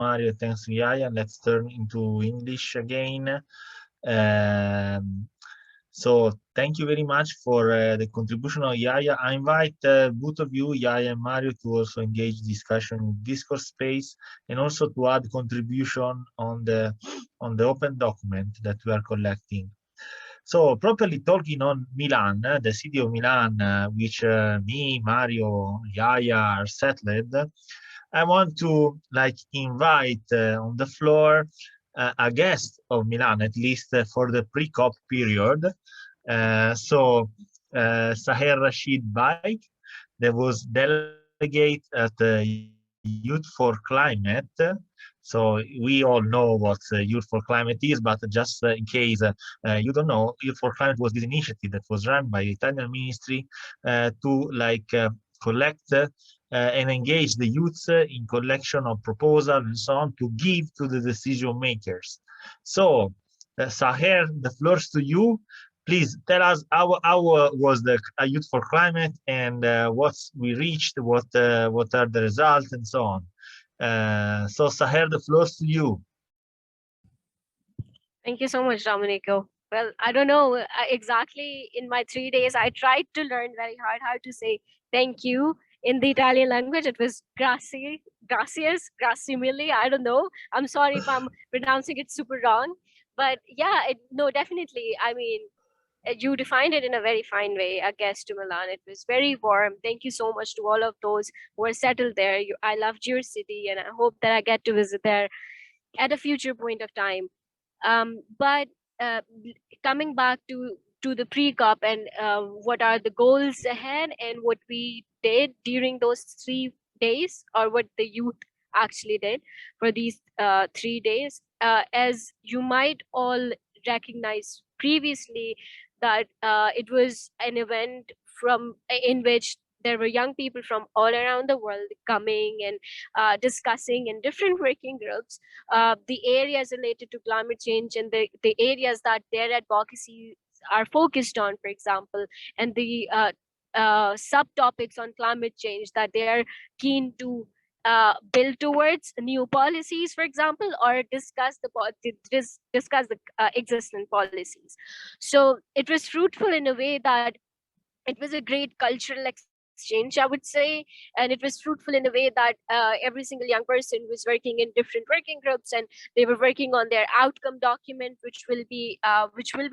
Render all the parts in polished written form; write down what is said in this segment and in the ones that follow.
Mario. Thanks, Yaya. Let's turn into English again. So thank you very much for the contribution of Yaya. I invite both of you, Yaya and Mario, to also engage discussion in Discord space and also to add contribution on the open document that we are collecting. So properly talking on Milan, the city of Milan, which me, Mario, Yaya are settled, I want to invite on the floor a guest of Milan, at least for the pre-COP period. Saher Rashid Baig, that was delegate at Youth for Climate. So we all know what Youth for Climate is, but just in case you don't know, Youth for Climate was this initiative that was run by the Italian ministry to collect and engage the youth in collection of proposals and so on to give to the decision makers. So, Saher, the floor is to you. Please tell us how was the Youth for Climate and what we reached, what are the results, and so on. So, Saher, the floor is to you. Thank you so much, Domenico. Well, I don't know exactly in my 3 days, I tried to learn very hard how to say thank you in the Italian language. It was grazie, gracias, grazie mille. I don't know. I'm sorry if I'm pronouncing it super wrong. But yeah, no, definitely. I mean, you defined it in a very fine way, a guest to Milan. It was very warm. Thank you so much to all of those who are settled there. I loved your city, and I hope that I get to visit there at a future point of time. But coming back to the pre-COP and what are the goals ahead and what we did during those 3 days, or what the youth actually did for these 3 days, as you might all recognize previously, that it was an event from in which there were young people from all around the world coming and discussing in different working groups the areas related to climate change and the areas that their advocacy are focused on, for example, and the subtopics on climate change that they are keen to build towards new policies, for example, or discuss the existing policies. So it was fruitful in a way that it was a great cultural exchange, I would say, and it was fruitful in a way that every single young person was working in different working groups, and they were working on their outcome document, which will be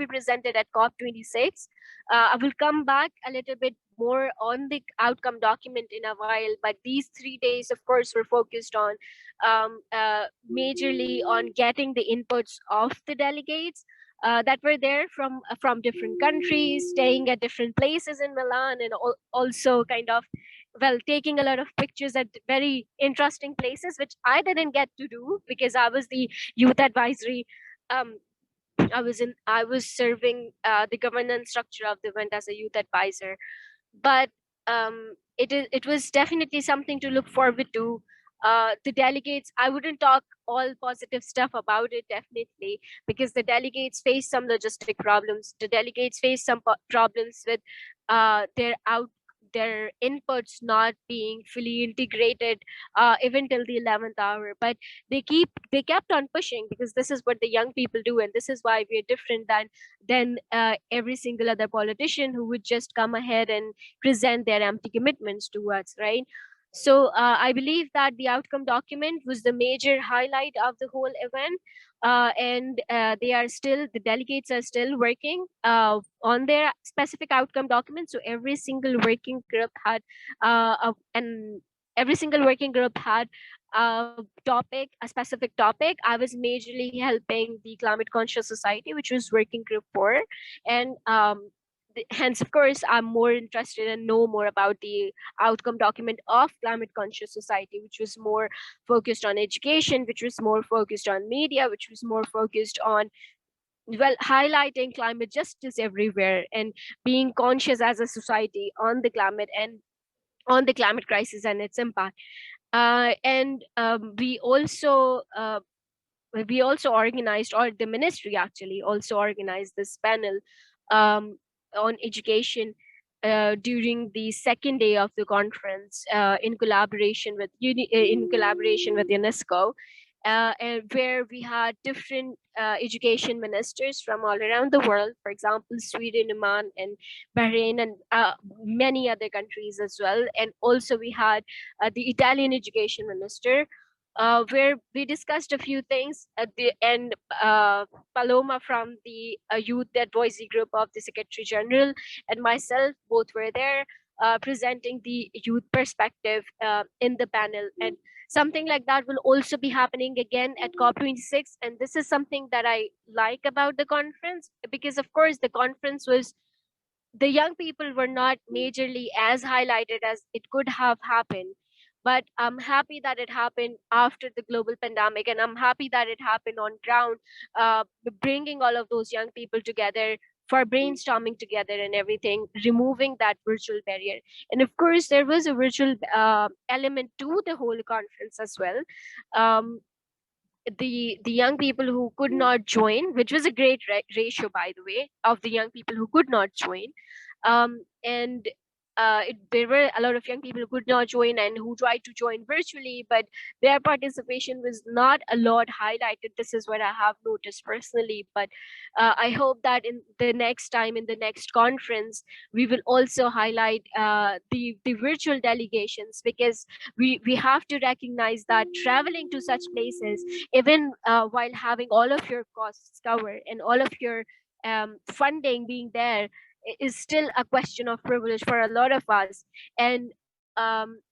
presented at COP26. I will come back a little bit more on the outcome document in a while, but these 3 days, of course, were focused on majorly on getting the inputs of the delegates that were there from different countries, staying at different places in Milan, and also kind of, well, taking a lot of pictures at very interesting places, which I didn't get to do because I was the youth advisory. Um, I was serving the governance structure of the event as a youth advisor, but it was definitely something to look forward to. The delegates, I wouldn't talk all positive stuff about it, definitely, because the delegates face some logistic problems. The delegates face some problems with their inputs not being fully integrated even till the 11th hour, but they kept on pushing, because this is what the young people do, and this is why we're different than every single other politician who would just come ahead and present their empty commitments to us, right? So I believe that the outcome document was the major highlight of the whole event. And the delegates are still working on their specific outcome document. So every single working group had a specific topic. I was majorly helping the Climate Conscious Society, which was working group 4. And hence, of course, I'm more interested and know more about the outcome document of Climate Conscious Society, which was more focused on education, which was more focused on media, which was more focused on, well, highlighting climate justice everywhere and being conscious as a society on the climate and on the climate crisis and its impact. And we also organized, or the ministry actually also organized, this panel um, on education during the second day of the conference in collaboration with UNESCO. and where we had different education ministers from all around the world, for example, Sweden, Oman, and Bahrain, and many other countries as well. And also we had the Italian education minister, where we discussed a few things at the end. Paloma from the youth advocacy group of the Secretary General and myself both were there, presenting the youth perspective in the panel. And something like that will also be happening again at COP26. And this is something that I like about the conference, because of course the conference was, the young people were not majorly as highlighted as it could have happened. But I'm happy that it happened after the global pandemic, and I'm happy that it happened on ground, bringing all of those young people together for brainstorming together and everything, removing that virtual barrier. And of course, there was a virtual element to the whole conference as well. Um, the young people who could not join, which was a great ratio, by the way, of the young people who could not join, and there were a lot of young people who could not join and who tried to join virtually, but their participation was not a lot highlighted. This is what I have noticed personally. But I hope that in the next time, in the next conference, we will also highlight the virtual delegations, because we have to recognize that traveling to such places, even while having all of your costs covered and all of your funding being there, is still a question of privilege for a lot of us. And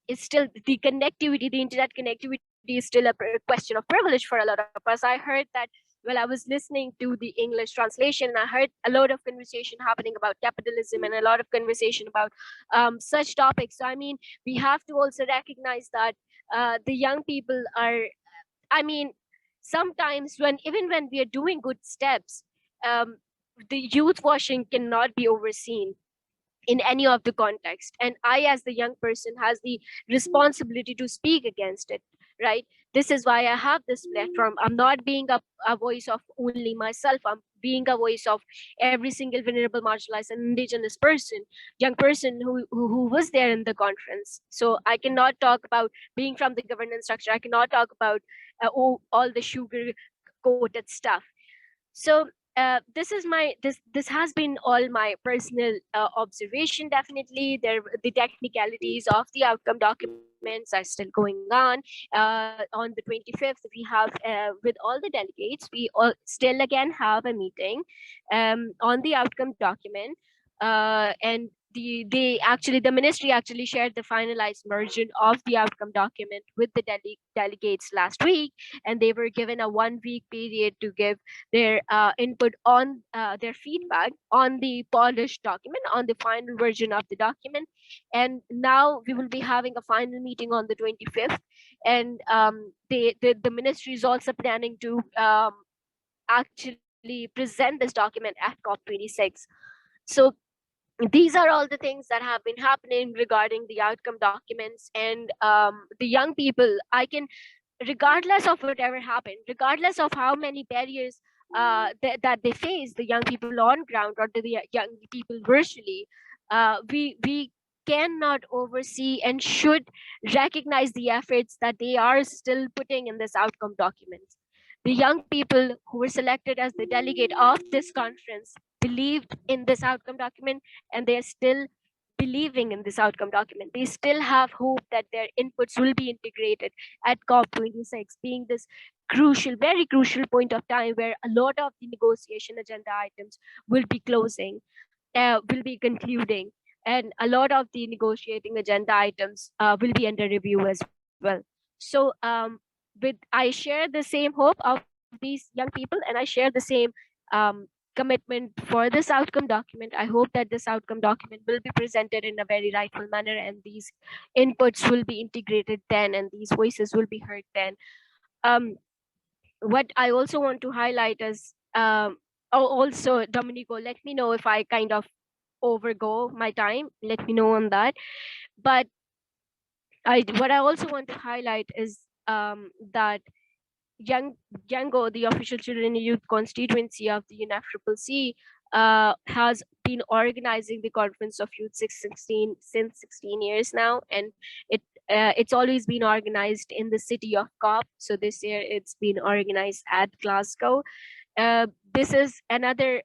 it's still the connectivity, the internet connectivity is still a question of privilege for a lot of us. I heard that while I was listening to the English translation, and I heard a lot of conversation happening about capitalism and a lot of conversation about such topics. So I mean, we have to also recognize that the young people are, I mean, sometimes when, even when we are doing good steps, um, the youth washing cannot be overseen in any of the context. And I, as the young person, has the responsibility to speak against it, right? This is why I have this platform. I'm not being a voice of only myself. I'm being a voice of every single vulnerable, marginalized, and indigenous person, young person who was there in the conference. So I cannot talk about being from the governance structure. I cannot talk about all the sugar coated stuff. So this is my, this has been all my personal observation. Definitely there, the technicalities of the outcome documents are still going on. On the 25th we have, with all the delegates, we all still again have a meeting on the outcome document, and they actually, the ministry actually shared the finalized version of the outcome document with the delegates last week, and they were given a 1 week period to give their input on their feedback on the polished document, on the final version of the document. And now we will be having a final meeting on the 25th, and the ministry is also planning to actually present this document at COP26. So these are all the things that have been happening regarding the outcome documents. And the young people, I can, regardless of whatever happened, regardless of how many barriers that they face, the young people on ground or the young people virtually, we cannot oversee and should recognize the efforts that they are still putting in this outcome document. The young people who were selected as the delegate of this conference believed in this outcome document, and they are still believing in this outcome document. They still have hope that their inputs will be integrated at COP26, being this crucial, very crucial point of time where a lot of the negotiation agenda items will be closing, will be concluding, and a lot of the negotiating agenda items will be under review as well. So I share the same hope of these young people, and I share the same um, commitment for this outcome document. I hope that this outcome document will be presented in a very rightful manner, and these inputs will be integrated then, and these voices will be heard then. What I also want to highlight is, also, Domenico, let me know if I kind of overgo my time. Let me know on that. But what I also want to highlight is that YOUNGO, the official children and youth constituency of the UNFCCC, has been organizing the Conference of Youth 616 since 16 years now, and it It's always been organized in the city of COP. So this year it's been organized at Glasgow. This is another,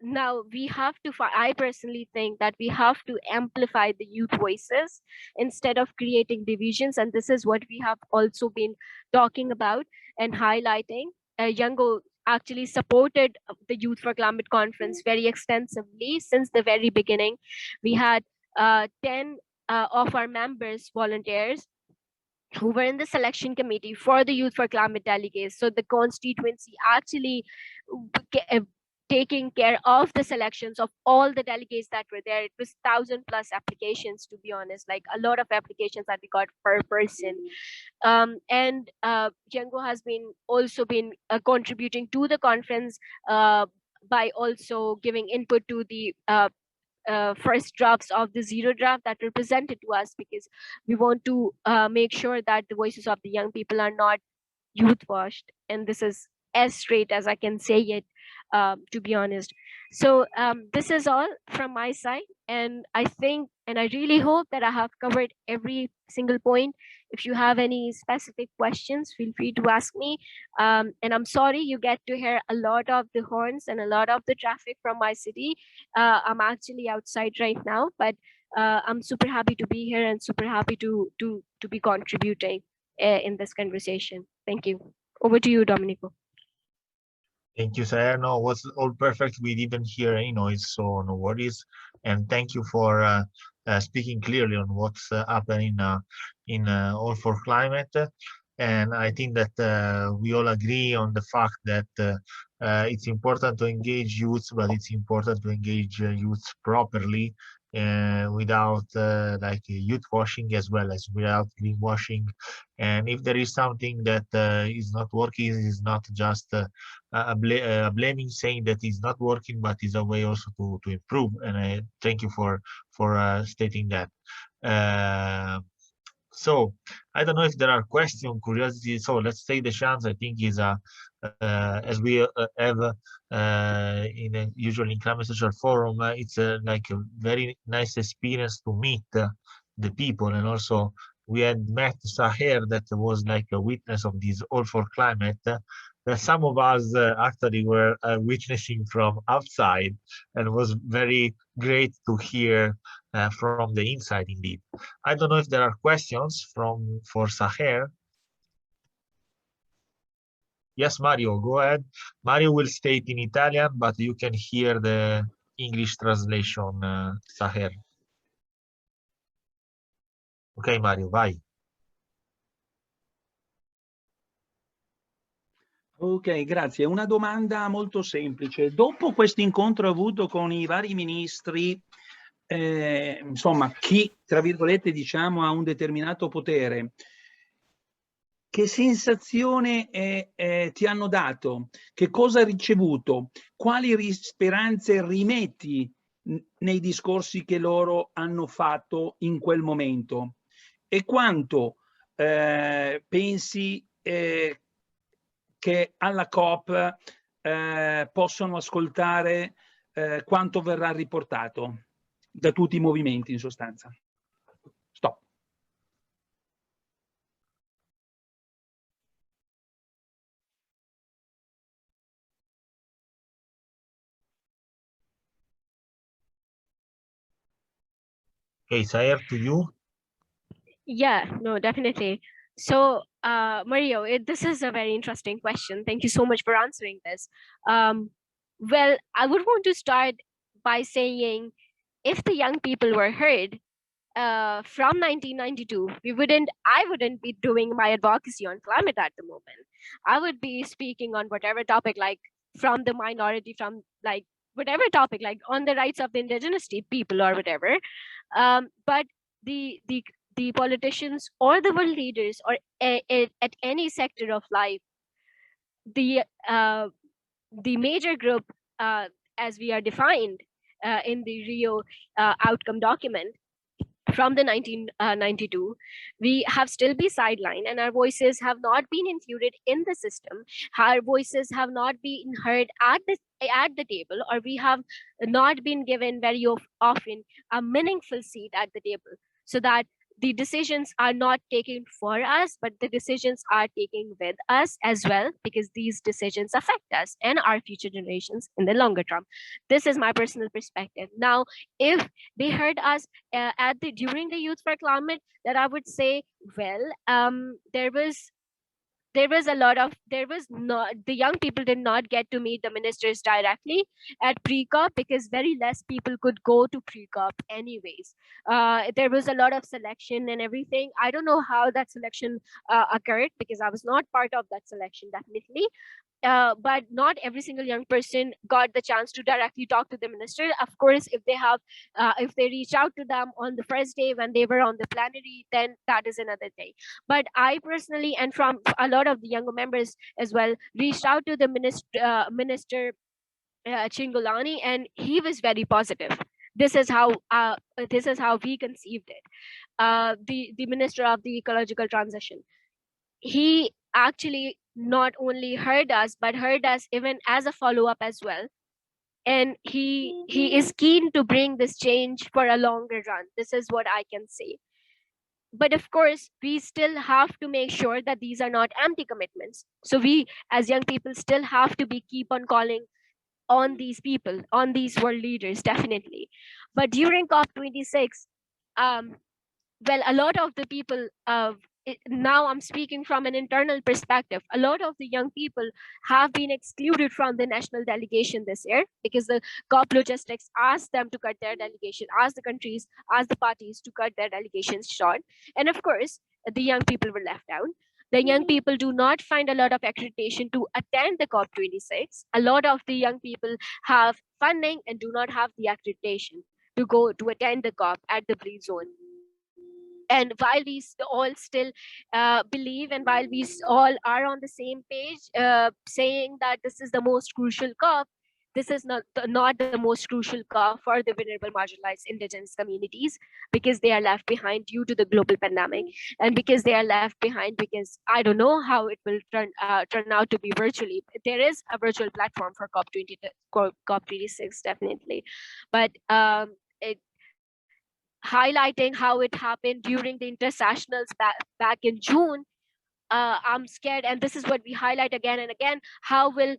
now we have to, I personally think that we have to amplify the youth voices instead of creating divisions. And this is what we have also been talking about and highlighting. YOUNGO actually supported the Youth for Climate Conference very extensively since the very beginning. We had 10 of our members, volunteers, who were in the selection committee for the Youth for Climate delegates. So the constituency actually taking care of the selections of all the delegates that were there. It was 1,000+ applications, to be honest, like a lot of applications that we got per person. And YOUNGO has been also been contributing to the conference by also giving input to the first drafts of the zero draft that were presented to us, because we want to make sure that the voices of the young people are not youth washed. And this is as straight as I can say it, to be honest. So this is all from my side. And I think, and I really hope that I have covered every single point. If you have any specific questions, feel free to ask me. And I'm sorry you get to hear a lot of the horns and a lot of the traffic from my city. I'm actually outside right now, but I'm super happy to be here and super happy to be contributing in this conversation. Thank you. Over to you, Domenico. Thank you, Saher. No, it was all perfect. We didn't hear any noise, so no worries. And thank you for speaking clearly on what's happening in All for Climate. And I think that we all agree on the fact that it's important to engage youth, but it's important to engage youth properly, without like youth washing, as well as without greenwashing. And if there is something that is not working, is not just blaming, saying that it's not working, but is a way also to improve. And I thank you for stating that. So I don't know if there are questions, curiosity. So let's take the chance. I think is as we have usually in Climate Social Forum, it's like a very nice experience to meet the people. And also we had met Saher, that was like a witness of this All for Climate, that some of us actually were witnessing from outside, and it was very great to hear from the inside indeed. I don't know if there are questions for Saher. Yes, Mario, go ahead. Mario will state in Italian, but you can hear the English translation, Saher. Ok, Mario, vai. Ok, grazie. Una domanda molto semplice. Dopo questo incontro avuto con i vari ministri, insomma, chi, tra virgolette, diciamo, ha un determinato potere, che sensazione ti hanno dato? Che cosa hai ricevuto? Quali speranze rimetti nei discorsi che loro hanno fatto in quel momento? E quanto pensi che alla COP possono ascoltare quanto verrà riportato da tutti i movimenti, in sostanza? Stop. Okay, Saher, to you. Yeah, no, definitely. So, Mario, this is a very interesting question. Thank you so much for answering this. Well, I would want to start by saying, if the young people were heard from 1992, I wouldn't be doing my advocacy on climate at the moment. I would be speaking on whatever topic, like from the minority, from like whatever topic, like on the rights of the indigenous people or whatever. But the politicians or the world leaders, or at any sector of life, the major group, as we are defined in the Rio outcome document from the 1992, we have still been sidelined, and our voices have not been included in the system. Our voices have not been heard at the table, or we have not been given very often a meaningful seat at the table, so that the decisions are not taken for us, but the decisions are taken with us as well, because these decisions affect us and our future generations in the longer term. This is my personal perspective. Now, if they heard us during the Youth for Climate, that I would say, well, there was not, the young people did not get to meet the ministers directly at pre-cop, because very less people could go to pre-cop anyways. There was a lot of selection and everything. I don't know how that selection occurred, because I was not part of that selection, definitely. But not every single young person got the chance to directly talk to the minister. Of course, if they reach out to them on the first day when they were on the plenary, then that is another thing. But I personally, and from a lot of the younger members as well, reached out to the minister Chingolani, and he was very positive. This is how we conceived it. The minister of the ecological transition, he actually not only heard us, but heard us even as a follow-up as well. And he is keen to bring this change for a longer run. This is what I can say. But of course, we still have to make sure that these are not empty commitments. So we, as young people, still have to keep on calling on these people, on these world leaders, definitely. But during COP26, well, a lot of the people, now I'm speaking from an internal perspective, a lot of the young people have been excluded from the national delegation this year, because the COP logistics asked them to cut their delegation, asked the countries, asked the parties to cut their delegations short. And of course, the young people were left out. The young people do not find a lot of accreditation to attend the COP26. A lot of the young people have funding and do not have the accreditation to go to attend the COP at the blue zone. And while we all still believe, and while we all are on the same page, saying that this is the most crucial COP, this is not the most crucial COP for the vulnerable, marginalized indigenous communities, because they are left behind due to the global pandemic, and because they are left behind because I don't know how it will turn out to be virtually. There is a virtual platform for COP26, definitely, but highlighting how it happened during the intersessionals back in June, I'm scared, and this is what we highlight again and again, how will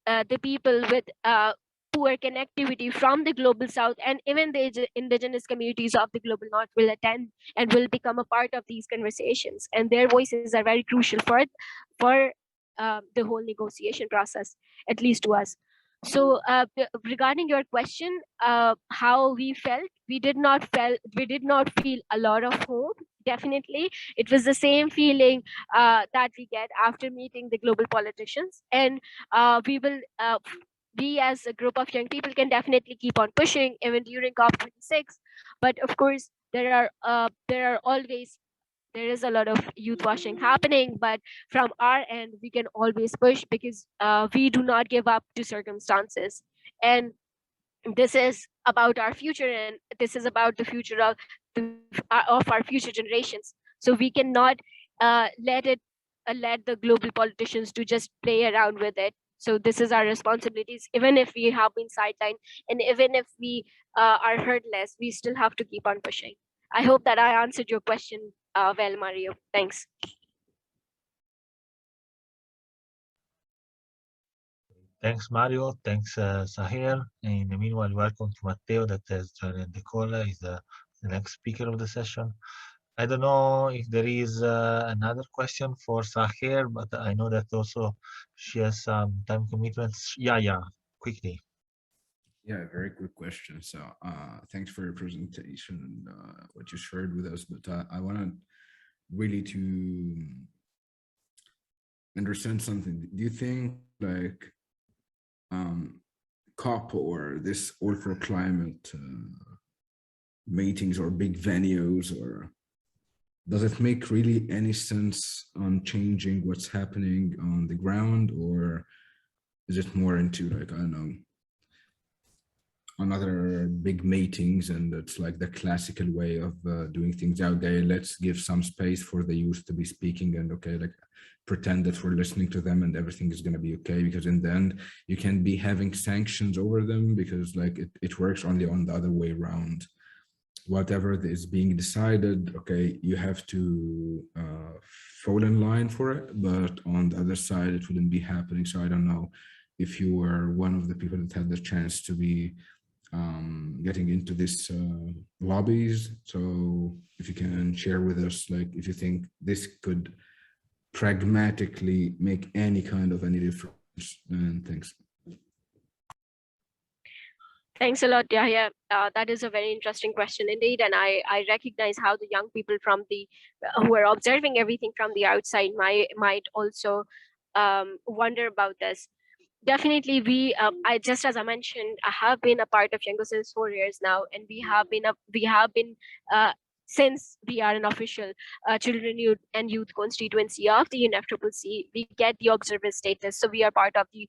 the people with poor connectivity from the global south and even the indigenous communities of the global north will attend and will become a part of these conversations, and their voices are very crucial for the whole negotiation process, at least to us. So regarding your question, how we felt, we did not feel a lot of hope. Definitely, it was the same feeling that we get after meeting the global politicians, and we as a group of young people can definitely keep on pushing even during COP26. But of course, there is a lot of youth washing happening, but from our end, we can always push, because we do not give up to circumstances. And this is about our future, and this is about the future of our future generations. So we cannot let the global politicians to just play around with it. So this is our responsibilities, even if we have been sidelined, and even if we are heard less, we still have to keep on pushing. I hope that I answered your question well, Mario. Thanks. Thanks, Mario. Thanks, Saher. In the meanwhile, welcome to Matteo, that has joined the call. He's the next speaker of the session. I don't know if there is another question for Saher, but I know that also she has some time commitments. Yeah, quickly. Yeah, very quick question. So thanks for your presentation and what you shared with us. But I wanted really to understand something. Do you think like COP or this All for Climate meetings or big venues, or does it make really any sense on changing what's happening on the ground, or is it more into like, I don't know, another big meetings, and it's like the classical way of doing things out there? Let's give some space for the youth to be speaking, and okay, like pretend that we're listening to them and everything is going to be okay, because in the end you can be having sanctions over them, because like it works only on the other way around. whatever is being decided, okay, you have to fall in line for it, but on the other side, it wouldn't be happening. So I don't know if you were one of the people that had the chance to be getting into this lobbies. So if you can share with us, like, if you think this could pragmatically make any difference, and thanks. Thanks a lot, Yahya. That is a very interesting question indeed, and I recognize how the young people from the who are observing everything from the outside might also wonder about this. Definitely, I just as I mentioned, I have been a part of YOUNGO since 4 years now, and we have been since we are an official children, youth, and youth constituency of the UNFCCC, we get the observer status, so we are part of the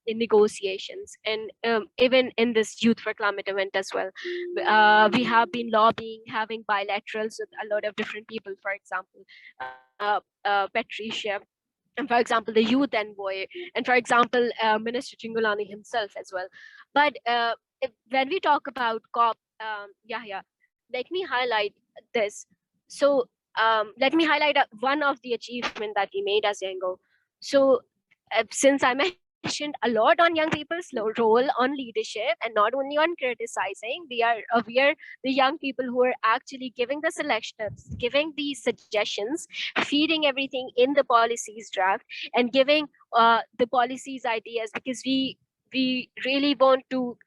negotiations, and even in this Youth for Climate event as well, we have been lobbying, having bilaterals with a lot of different people. For example, Patricia, and for example, the youth envoy, and for example, Minister Chingolani himself as well. But when we talk about COP, Yahya, let me highlight this. So let me highlight one of the achievements that we made as YOUNGO. So since I mentioned a lot on young people's role on leadership and not only on criticizing, we are the young people who are actually giving the selections, giving the suggestions, feeding everything in the policies draft, and giving the policies ideas, because we really want to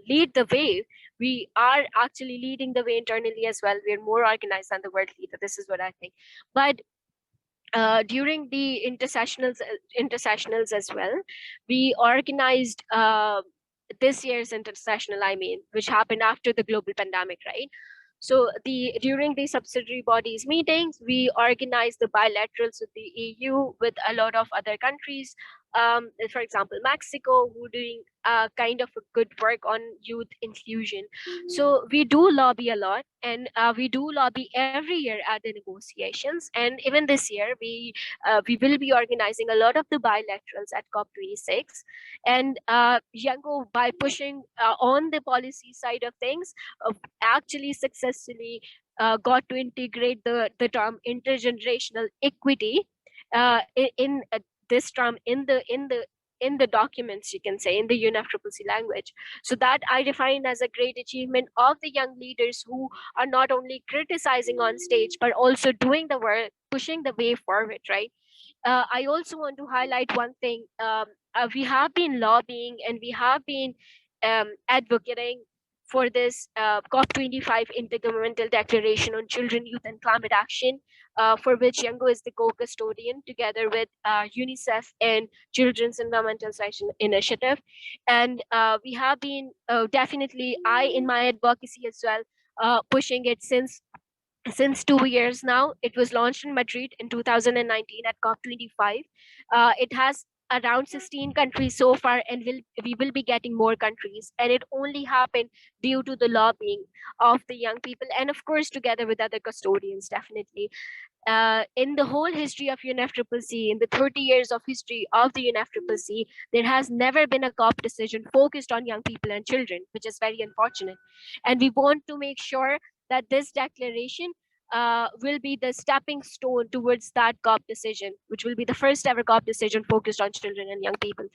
lead the way. We are actually leading the way internally as well. We're more organized than the world leader. This is what I think. But during the intersessionals as well, we organized this year's intersessional, which happened after the global pandemic, right? So during the subsidiary bodies meetings, we organized the bilaterals with the EU, with a lot of other countries. For example, Mexico, who doing kind of a good work on youth inclusion. So we do lobby a lot, and we do lobby every year at the negotiations. And even this year, we will be organizing a lot of the bilaterals at COP26. And YOUNGO, by pushing on the policy side of things, actually successfully got to integrate the term intergenerational equity in this term in the documents, you can say, in the UNFCCC language. So that I define as a great achievement of the young leaders who are not only criticizing on stage, but also doing the work, pushing the way forward, right? I also want to highlight one thing. We have been lobbying and we have been advocating for this COP25 Intergovernmental Declaration on Children, Youth, and Climate Action, for which YOUNGO is the co-custodian, together with UNICEF and Children's Environmental Initiative. And we have been definitely, in my advocacy as well, pushing it since 2 years now. It was launched in Madrid in 2019 at COP25. It has around 16 countries so far, and we will be getting more countries. And it only happened due to the lobbying of the young people, and of course, together with other custodians, definitely. In the whole history of UNFCCC, in the 30 years of history of the UNFCCC, there has never been a COP decision focused on young people and children, which is very unfortunate. And we want to make sure that this declaration will be the stepping stone towards that COP decision, which will be the first ever COP decision focused on children and young people.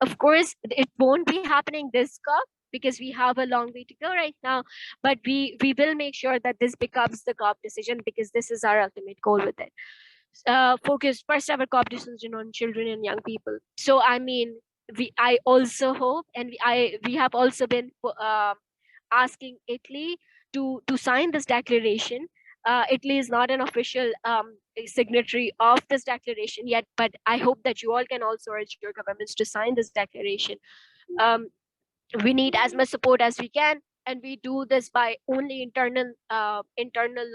Of course, it won't be happening this COP, because we have a long way to go right now, but we will make sure that this becomes the COP decision, because this is our ultimate goal with it. Focus first ever COP decision on children and young people. So I mean, I also hope, and we have also been asking Italy to sign this declaration. Italy is not an official signatory of this declaration yet, but I hope that you all can also urge your governments to sign this declaration. We need as much support as we can, and we do this by only internal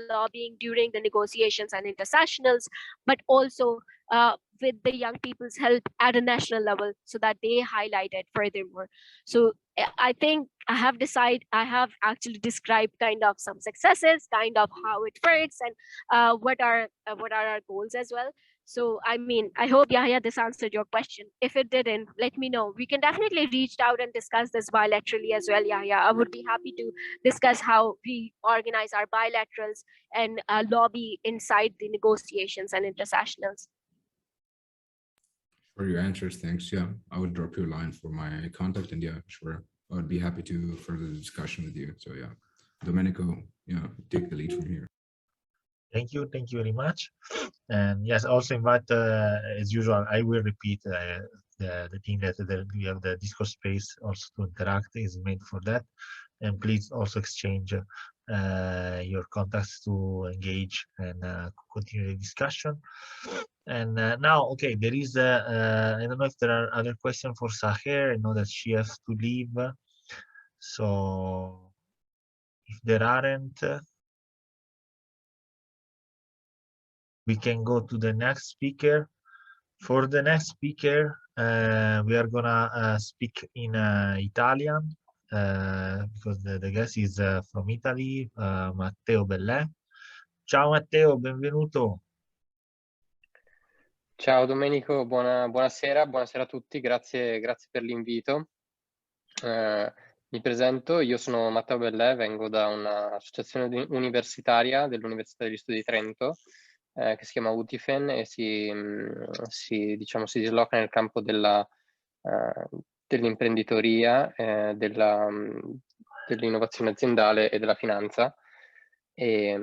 lobbying during the negotiations and intersessionals, but also with the young people's help at a national level, so that they highlight it furthermore. So I think I have actually described kind of some successes, kind of how it works, and what are our goals as well. So, I mean, I hope, Yahya, this answered your question. If it didn't, let me know. We can definitely reach out and discuss this bilaterally as well, Yahya. I would be happy to discuss how we organize our bilaterals and lobby inside the negotiations and intersessionals. For your answers, thanks. Yeah, I would drop you a line for my contact, and yeah, sure, I would be happy to further the discussion with you. So yeah, Domenico, yeah, take the lead from here. Thank you very much. And yes, also invite, as usual, I will repeat the thing that we have the Discord space also to interact is made for that. And please also exchange your contacts to engage and continue the discussion. And now, okay, there is, I don't know if there are other questions for Saher. I know that she has to leave. So if there aren't, we can go to the next speaker. For the next speaker, we are gonna speak in Italian because the guest is from Italy, Matteo Bellè. Ciao Matteo, benvenuto. Ciao Domenico, buonasera a tutti, grazie per l'invito. Mi presento, io sono Matteo Bellè, vengo da un'associazione universitaria dell'Università degli Studi di Trento che si chiama UTFEN e si disloca nel campo dell'imprenditoria, dell'innovazione aziendale e della finanza. E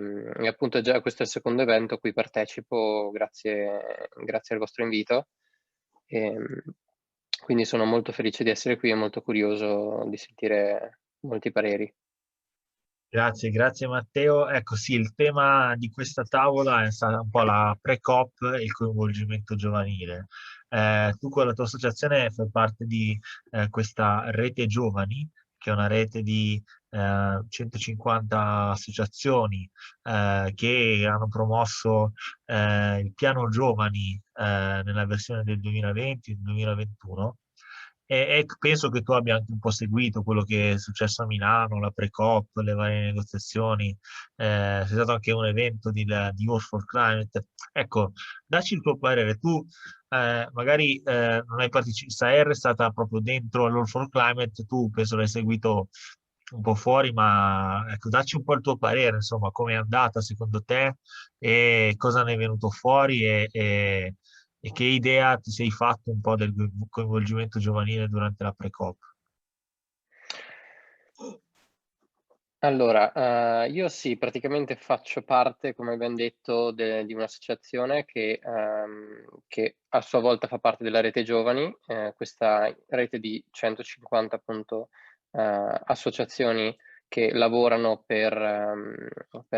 appunto già questo è il secondo evento a cui partecipo grazie al vostro invito. Quindi sono molto felice di essere qui e molto curioso di sentire molti pareri. Grazie Matteo. Ecco sì, il tema di questa tavola è stata un po' la pre-COP e il coinvolgimento giovanile. Tu con la tua associazione fai parte di questa rete giovani, che è una rete di 150 associazioni che hanno promosso il piano giovani nella versione del 2020-2021. E penso che tu abbia anche un po' seguito quello che è successo a Milano, la pre-COP, le varie negoziazioni, c'è stato anche un evento di Youth for Climate. Ecco, dacci il tuo parere. Tu magari non hai partecipato, Saher è stata proprio dentro all'All for Climate, tu penso l'hai seguito un po' fuori, ma ecco, dacci un po' il tuo parere, insomma, come è andata secondo te e cosa ne è venuto fuori e che idea ti sei fatto un po' del coinvolgimento giovanile durante la pre-COP? Allora, io sì, praticamente faccio parte, come abbiamo detto, di un'associazione che a sua volta fa parte della rete giovani, questa rete di 150 appunto associazioni che lavorano per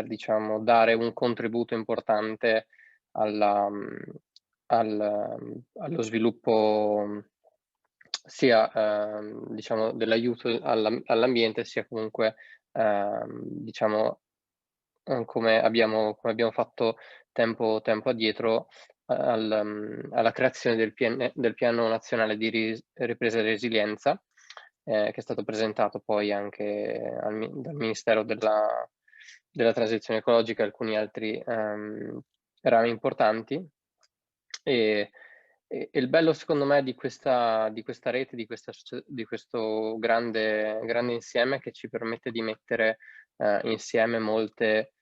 diciamo, dare un contributo importante allo sviluppo sia diciamo dell'aiuto all'ambiente, sia comunque diciamo come abbiamo fatto tempo addietro alla creazione del piano nazionale di ripresa e resilienza che è stato presentato poi anche dal Ministero della Transizione Ecologica e alcuni altri rami importanti. E il bello secondo me di questa rete, di questo grande insieme che ci permette di mettere insieme molte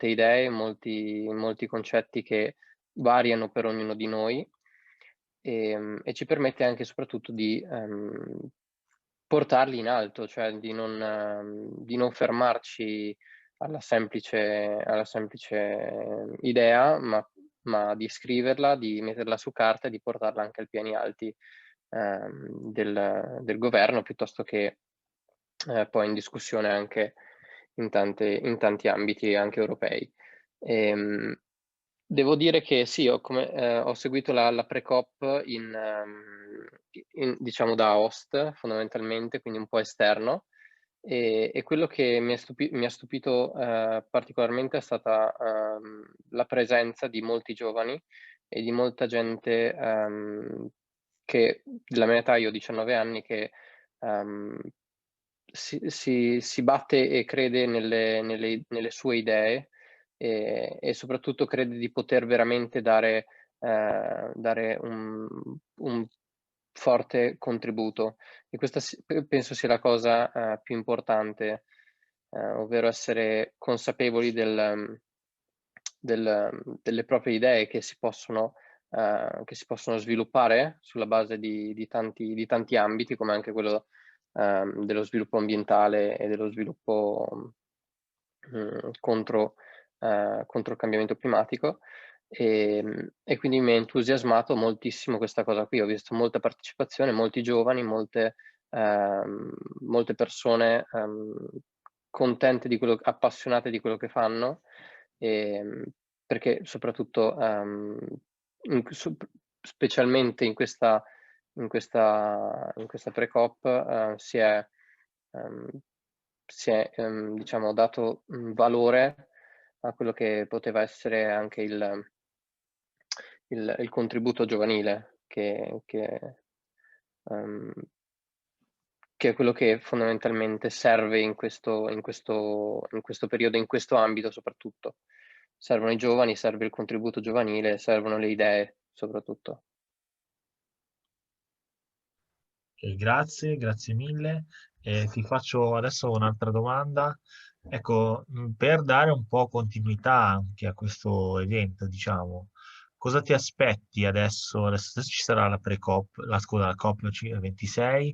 idee, molti concetti che variano per ognuno di noi e ci permette anche soprattutto di portarli in alto, cioè di non fermarci alla semplice idea, ma di scriverla, di metterla su carta e di portarla anche ai piani alti del governo, piuttosto che poi in discussione anche in tanti ambiti anche europei. Devo dire che sì, ho seguito la pre-COP diciamo da host fondamentalmente, quindi un po' esterno, e quello che mi ha stupito particolarmente è stata la presenza di molti giovani e di molta gente che della mia età, io ho 19 anni, che si batte e crede nelle sue idee e soprattutto crede di poter veramente dare dare un forte contributo, e questa penso sia la cosa più importante, ovvero essere consapevoli delle proprie idee che si possono sviluppare sulla base di tanti ambiti, come anche quello dello sviluppo ambientale e dello sviluppo contro il cambiamento climatico. E quindi mi ha entusiasmato moltissimo questa cosa qui. Ho visto molta partecipazione, molti giovani, molte persone contente appassionate di quello che fanno, perché soprattutto specialmente in questa pre-COP si è diciamo dato valore a quello che poteva essere anche il contributo giovanile, che è quello che fondamentalmente serve in questo periodo, in questo ambito soprattutto. Servono i giovani, serve il contributo giovanile, servono le idee soprattutto. Grazie mille. Ti faccio adesso un'altra domanda. Ecco, per dare un po' continuità anche a questo evento, diciamo, cosa ti aspetti adesso? Adesso ci sarà la pre-COP, la COP26,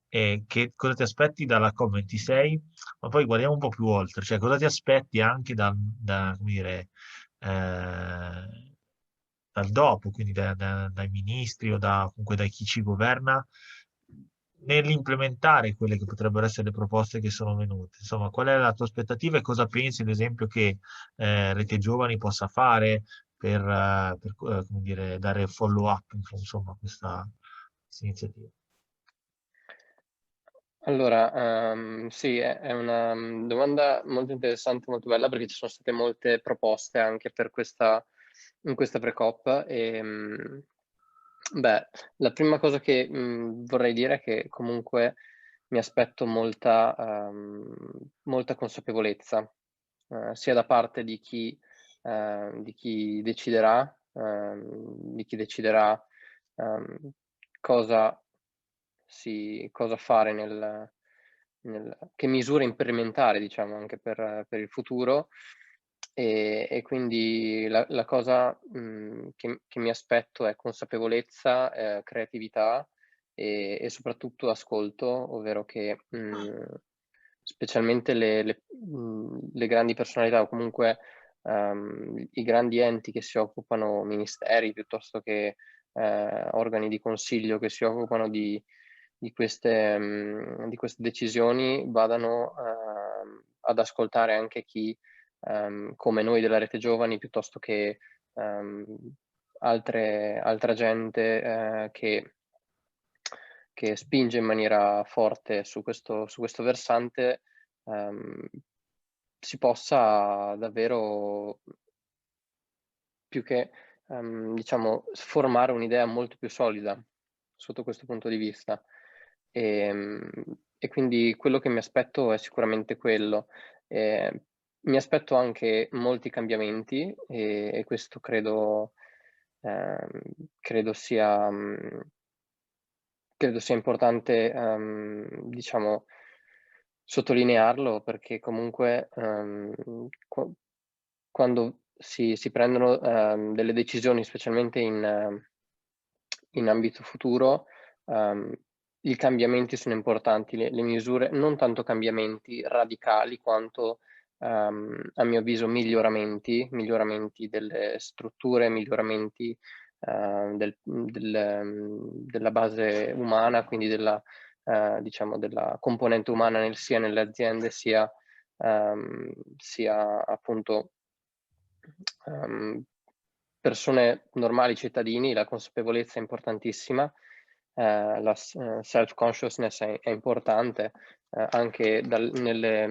e cosa ti aspetti dalla COP26? Ma poi guardiamo un po' più oltre, cioè cosa ti aspetti anche come dire, dal dopo, quindi dai ministri o comunque da chi ci governa, nell'implementare quelle che potrebbero essere le proposte che sono venute. Insomma, qual è la tua aspettativa e cosa pensi, ad esempio, che Rete Giovani possa fare per come dire, dare follow up, insomma, a questa iniziativa? Allora, sì, è una domanda molto interessante, molto bella, perché ci sono state molte proposte anche in questa pre-COP. Beh, la prima cosa che vorrei dire è che comunque mi aspetto molta consapevolezza, sia da parte di chi deciderà, cosa fare che misure implementare, diciamo, anche per il futuro. E quindi la cosa che mi aspetto è consapevolezza, creatività e soprattutto ascolto, ovvero che specialmente le grandi personalità, o comunque i grandi enti che si occupano, ministeri piuttosto che organi di consiglio che si occupano di queste decisioni, vadano ad ascoltare anche chi come noi della Rete Giovani, piuttosto che altra gente che spinge in maniera forte su questo versante, si possa davvero, più che diciamo, formare un'idea molto più solida sotto questo punto di vista. E quindi quello che mi aspetto è sicuramente quello. Mi aspetto anche molti cambiamenti, e questo credo sia importante, diciamo, sottolinearlo, perché comunque quando si prendono delle decisioni, specialmente in ambito futuro, i cambiamenti sono importanti, le misure, non tanto cambiamenti radicali quanto a mio avviso miglioramenti delle strutture, miglioramenti della base umana, quindi diciamo della componente umana sia nelle aziende sia appunto persone normali, cittadini. La consapevolezza è importantissima, la self-consciousness è importante, anche nelle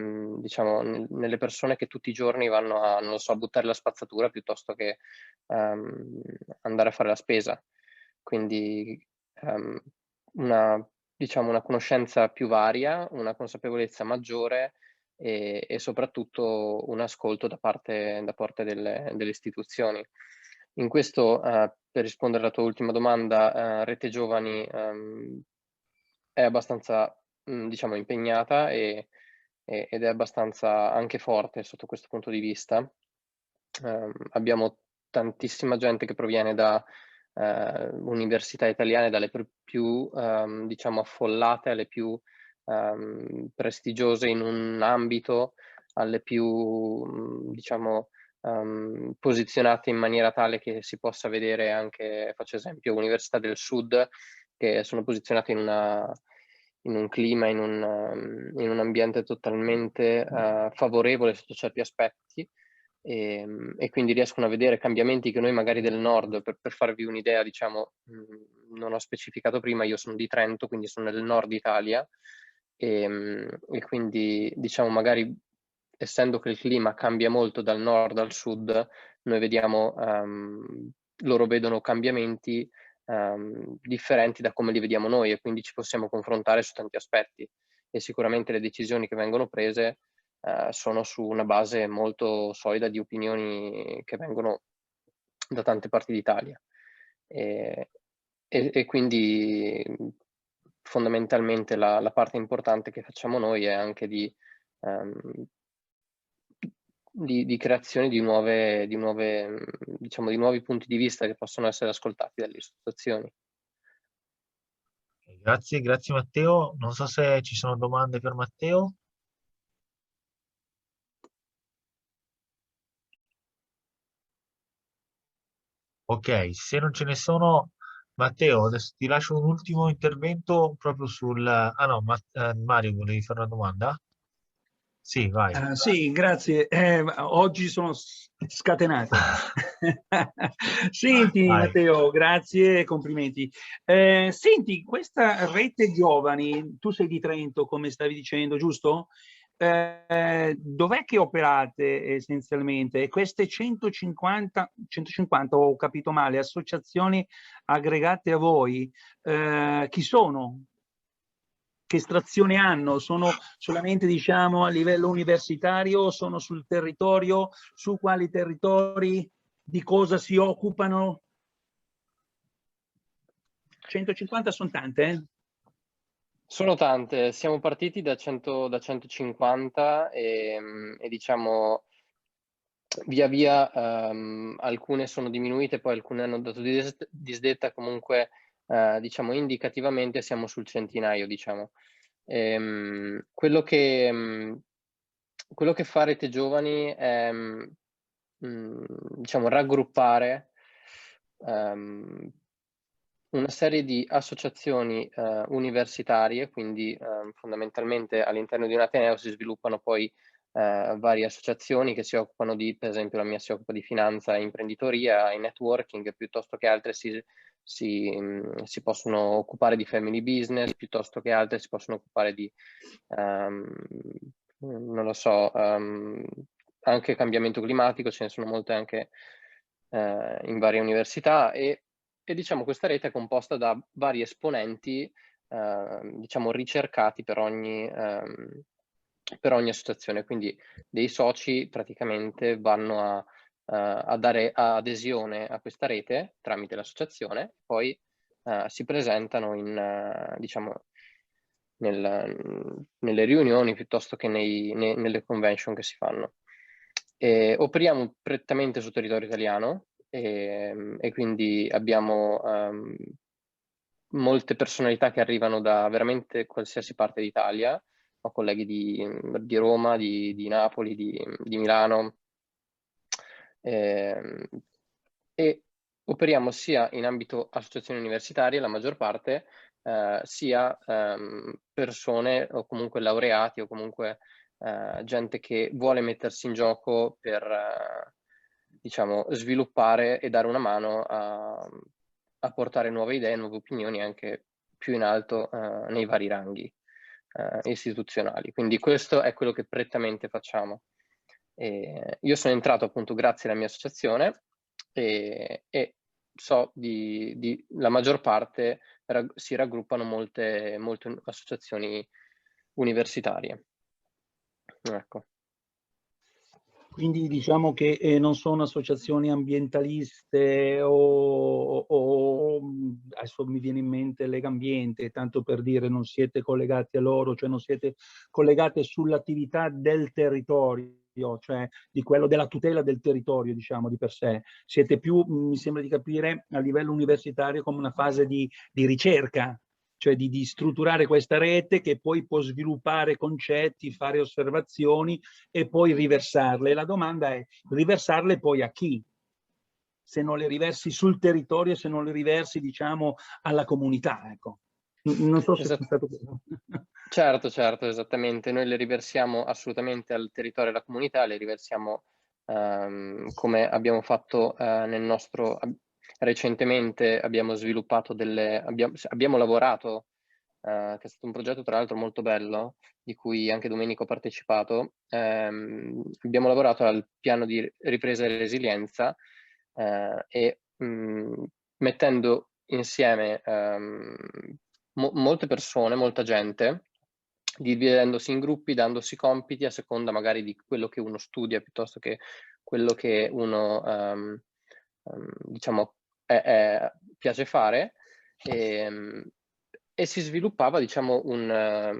persone che tutti i giorni vanno a, non lo so, a buttare la spazzatura piuttosto che andare a fare la spesa. Quindi una conoscenza più varia, una consapevolezza maggiore e soprattutto un ascolto da parte delle istituzioni. In questo, per rispondere alla tua ultima domanda, Rete Giovani è abbastanza, diciamo, impegnata ed è abbastanza anche forte sotto questo punto di vista. Abbiamo tantissima gente che proviene da università italiane, dalle più diciamo affollate alle più prestigiose in un ambito, alle più diciamo posizionate in maniera tale che si possa vedere anche, faccio esempio, Università del Sud, che sono posizionate in un clima, in un ambiente totalmente favorevole sotto certi aspetti, e quindi riescono a vedere cambiamenti che noi magari del nord, per farvi un'idea, diciamo, non ho specificato prima, io sono di Trento, quindi sono nel nord Italia, e quindi diciamo magari essendo che il clima cambia molto dal nord al sud, noi vediamo, loro vedono cambiamenti differenti da come li vediamo noi, e quindi ci possiamo confrontare su tanti aspetti, e sicuramente le decisioni che vengono prese sono su una base molto solida di opinioni che vengono da tante parti d'Italia, e quindi fondamentalmente la parte importante che facciamo noi è anche di creazione di nuove, diciamo, di nuovi punti di vista che possono essere ascoltati dalle istituzioni. Grazie, grazie Matteo. Non so se ci sono domande per Matteo. Ok, se non ce ne sono, Matteo, adesso ti lascio un ultimo intervento proprio sul... Ah no, Mario, volevi fare una domanda? Sì, vai. Sì, grazie. Oggi sono scatenato. Senti, Vai. Matteo, grazie e complimenti. Senti, questa rete giovani, tu sei di Trento, come stavi dicendo, giusto? Dov'è che operate essenzialmente? E queste 150, ho capito male, associazioni aggregate a voi, chi sono? Che estrazione hanno? Sono solamente, diciamo, a livello universitario? Sono sul territorio? Su quali territori? Di cosa si occupano? 150 sono tante, eh? Sono tante, siamo partiti da 150 e diciamo via via alcune sono diminuite, poi alcune hanno dato disdetta, comunque diciamo indicativamente siamo sul centinaio, diciamo. Quello che fa Rete Giovani è diciamo raggruppare una serie di associazioni universitarie, quindi fondamentalmente all'interno di un ateneo si sviluppano poi varie associazioni che si occupano di, per esempio la mia si occupa di finanza e imprenditoria e networking, piuttosto che altre si possono occupare di family business, piuttosto che altre si possono occupare di, non lo so, anche cambiamento climatico, ce ne sono molte anche in varie università, e diciamo questa rete è composta da vari esponenti diciamo ricercati per ogni associazione, quindi dei soci praticamente vanno a dare adesione a questa rete tramite l'associazione, poi si presentano diciamo nelle riunioni piuttosto che nelle convention che si fanno. Operiamo prettamente sul territorio italiano, e quindi abbiamo molte personalità che arrivano da veramente qualsiasi parte d'Italia. Ho colleghi di Roma, di Napoli, di Milano, e operiamo sia in ambito associazioni universitarie, la maggior parte, sia persone o comunque laureati o comunque gente che vuole mettersi in gioco per diciamo sviluppare e dare una mano a portare nuove idee, nuove opinioni anche più in alto nei vari ranghi istituzionali. Quindi questo è quello che prettamente facciamo. Io sono entrato appunto grazie alla mia associazione e so di la maggior parte si raggruppano molte associazioni universitarie. Ecco. Quindi diciamo che non sono associazioni ambientaliste adesso mi viene in mente Legambiente, tanto per dire, non siete collegati a loro, cioè non siete collegate sull'attività del territorio, cioè di quello della tutela del territorio, diciamo, di per sé. Siete più, mi sembra di capire, a livello universitario come una fase di ricerca, cioè di strutturare questa rete che poi può sviluppare concetti, fare osservazioni e poi riversarle. La domanda è: riversarle poi a chi? Se non le riversi sul territorio, se non le riversi, diciamo, alla comunità, ecco. Non so se è stato questo. Certo, certo, esattamente. Noi le riversiamo assolutamente al territorio e alla comunità, le riversiamo come abbiamo fatto nel nostro... Recentemente abbiamo sviluppato abbiamo lavorato, che è stato un progetto tra l'altro molto bello, di cui anche Domenico ha partecipato. Abbiamo lavorato al piano di ripresa e resilienza e mettendo insieme molte persone, molta gente, dividendosi in gruppi, dandosi compiti a seconda magari di quello che uno studia piuttosto che quello che uno diciamo piace fare, e si sviluppava, diciamo,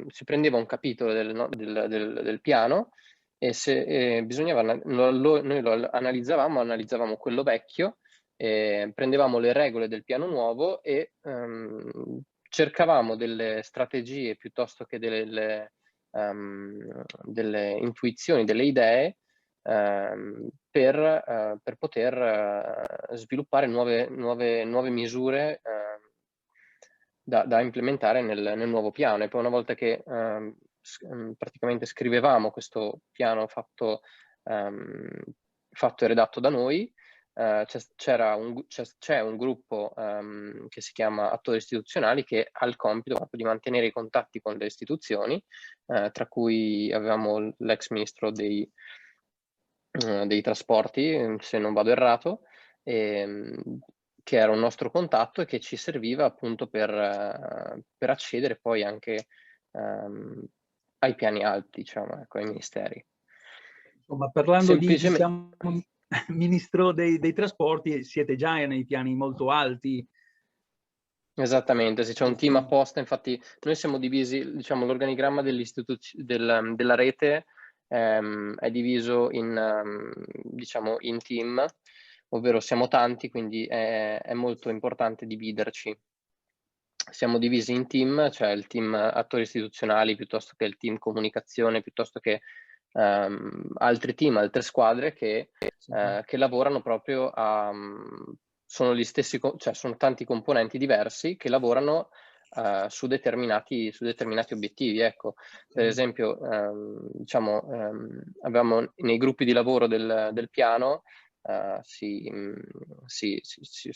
si prendeva un capitolo del piano e bisognava, noi lo analizzavamo quello vecchio, prendevamo le regole del piano nuovo e cercavamo delle strategie piuttosto che delle intuizioni, delle idee per poter sviluppare nuove misure da implementare nel nuovo piano. E poi una volta che praticamente scrivevamo questo piano fatto e redatto da noi, c'è un gruppo che si chiama Attori Istituzionali, che ha il compito proprio di mantenere i contatti con le istituzioni, tra cui avevamo l'ex ministro dei trasporti, se non vado errato, che era un nostro contatto e che ci serviva appunto per accedere poi anche ai piani alti, diciamo, ecco, ai ministeri. Insomma, parlando di, diciamo, ministro dei trasporti, siete già nei piani molto alti. Esattamente, se c'è un team apposta, infatti noi siamo divisi, diciamo, l'organigramma della rete è diviso diciamo, in team, ovvero siamo tanti, quindi è molto importante dividerci. Siamo divisi in team, cioè il team attori istituzionali piuttosto che il team comunicazione, piuttosto che altri team, altre squadre che lavorano proprio sono gli stessi, cioè sono tanti componenti diversi che lavorano su determinati obiettivi. Ecco, per esempio, diciamo, avevamo nei gruppi di lavoro del piano, si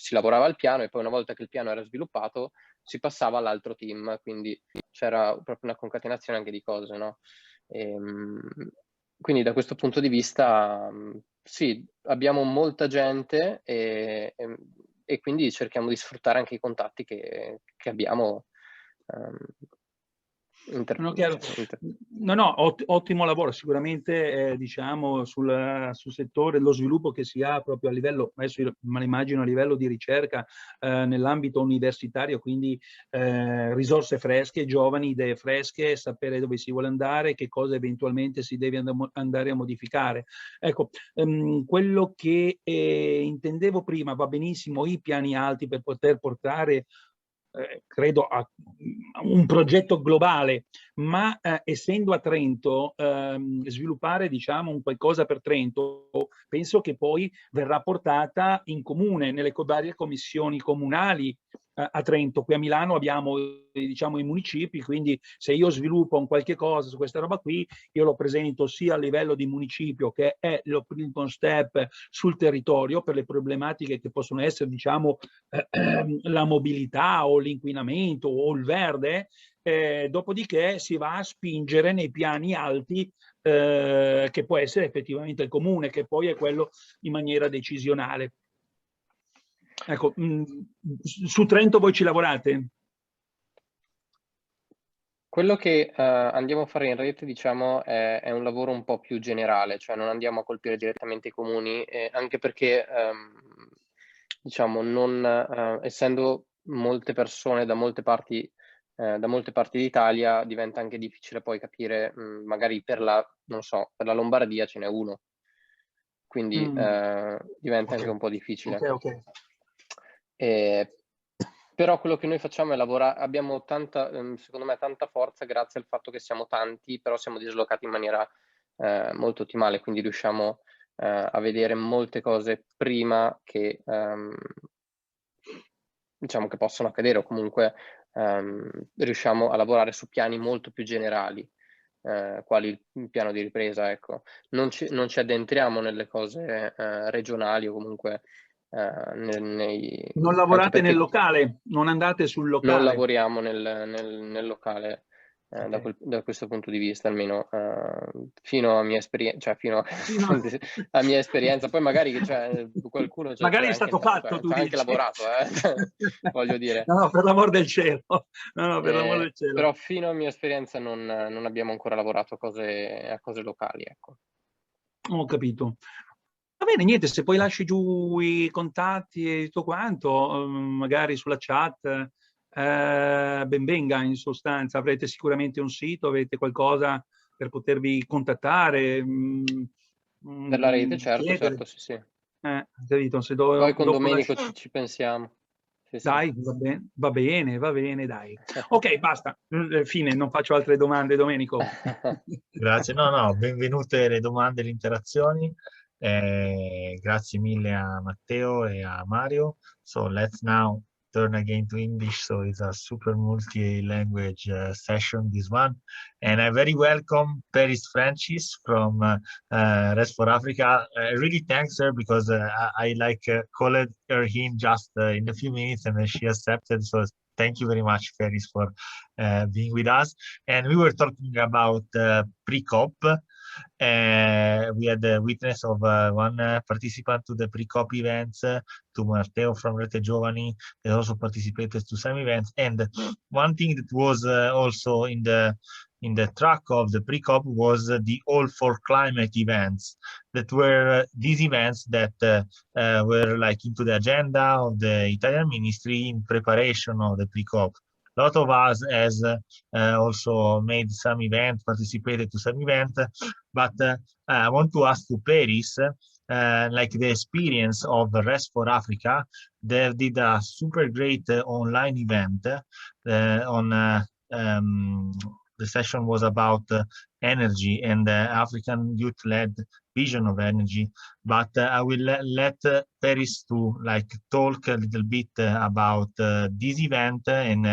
lavorava al piano e poi una volta che il piano era sviluppato si passava all'altro team, quindi c'era proprio una concatenazione anche di cose, no? Quindi da questo punto di vista sì, abbiamo molta gente e quindi cerchiamo di sfruttare anche i contatti che abbiamo. Ottimo lavoro, sicuramente diciamo sul settore, lo sviluppo che si ha proprio a livello, adesso io me lo immagino a livello di ricerca nell'ambito universitario, quindi risorse fresche, giovani, idee fresche, sapere dove si vuole andare, che cosa eventualmente si deve andare a modificare. Ecco, quello che intendevo prima, va benissimo i piani alti per poter portare credo a un progetto globale, ma essendo a Trento, sviluppare, diciamo, un qualcosa per Trento, penso che poi verrà portata in comune nelle varie commissioni comunali a Trento. Qui a Milano abbiamo, diciamo, i municipi, quindi se io sviluppo un qualche cosa su questa roba qui, io lo presento sia a livello di municipio, che è il primo step sul territorio per le problematiche che possono essere, diciamo, la mobilità o l'inquinamento o il verde, dopodiché si va a spingere nei piani alti che può essere effettivamente il comune, che poi è quello in maniera decisionale. Ecco, su Trento voi ci lavorate? Quello che andiamo a fare in rete, diciamo, è un lavoro un po' più generale, cioè non andiamo a colpire direttamente i comuni, anche perché, diciamo, essendo molte persone da molte parti d'Italia, diventa anche difficile poi capire, magari non so, per la Lombardia ce n'è uno, quindi diventa anche un po' difficile. Ok. Però quello che noi facciamo è lavorare, abbiamo secondo me tanta forza grazie al fatto che siamo tanti, però siamo dislocati in maniera molto ottimale, quindi riusciamo a vedere molte cose prima che diciamo che possono accadere, o comunque riusciamo a lavorare su piani molto più generali, quali il piano di ripresa, ecco. Non ci addentriamo nelle cose regionali o comunque non lavorate nel locale, non andate sul locale. Non lavoriamo nel locale da questo punto di vista, almeno fino a mia esperienza, cioè fino a mia esperienza. Poi magari qualcuno magari è stato fatto, tu c'ha dici. anche lavorato, voglio dire. No, per l'amor del cielo. No, per l'amor del cielo. Però fino a mia esperienza non abbiamo ancora lavorato a cose locali, ecco. Ho capito. Va bene, niente, se poi lasci giù i contatti e tutto quanto, magari sulla chat, ben venga, in sostanza. Avrete sicuramente un sito, avete qualcosa per potervi contattare. Per la rete, certo, sì. Capito? Poi con Domenico ci pensiamo. Sì. Dai, va bene, dai. Ok, basta, fine, non faccio altre domande, Domenico. Grazie, no, benvenute le domande e le interazioni. Grazie mille a Matteo e a Mario. So let's now turn again to English. So it's a super multi-language session, this one. And I very welcome Peris Francis from Rest for Africa. Really thanks her because I called her in just in a few minutes and then she accepted. So thank you very much, Peris, for being with us. And we were talking about Pre-Cop. We had the witness of one participant to the Pre-Cop events, to Matteo from Rete Giovani, that also participated to some events. And one thing that was also in the track of the Pre-Cop was the All for Climate events, that were these events that were like into the agenda of the Italian ministry in preparation of the Pre-Cop. A lot of us has also made some event, participated to some event, but I want to ask to Peris, like the experience of Rest for Africa. They did a super great online event the session was about energy and African youth-led vision of energy. But I will let Peris to talk a little bit about this event and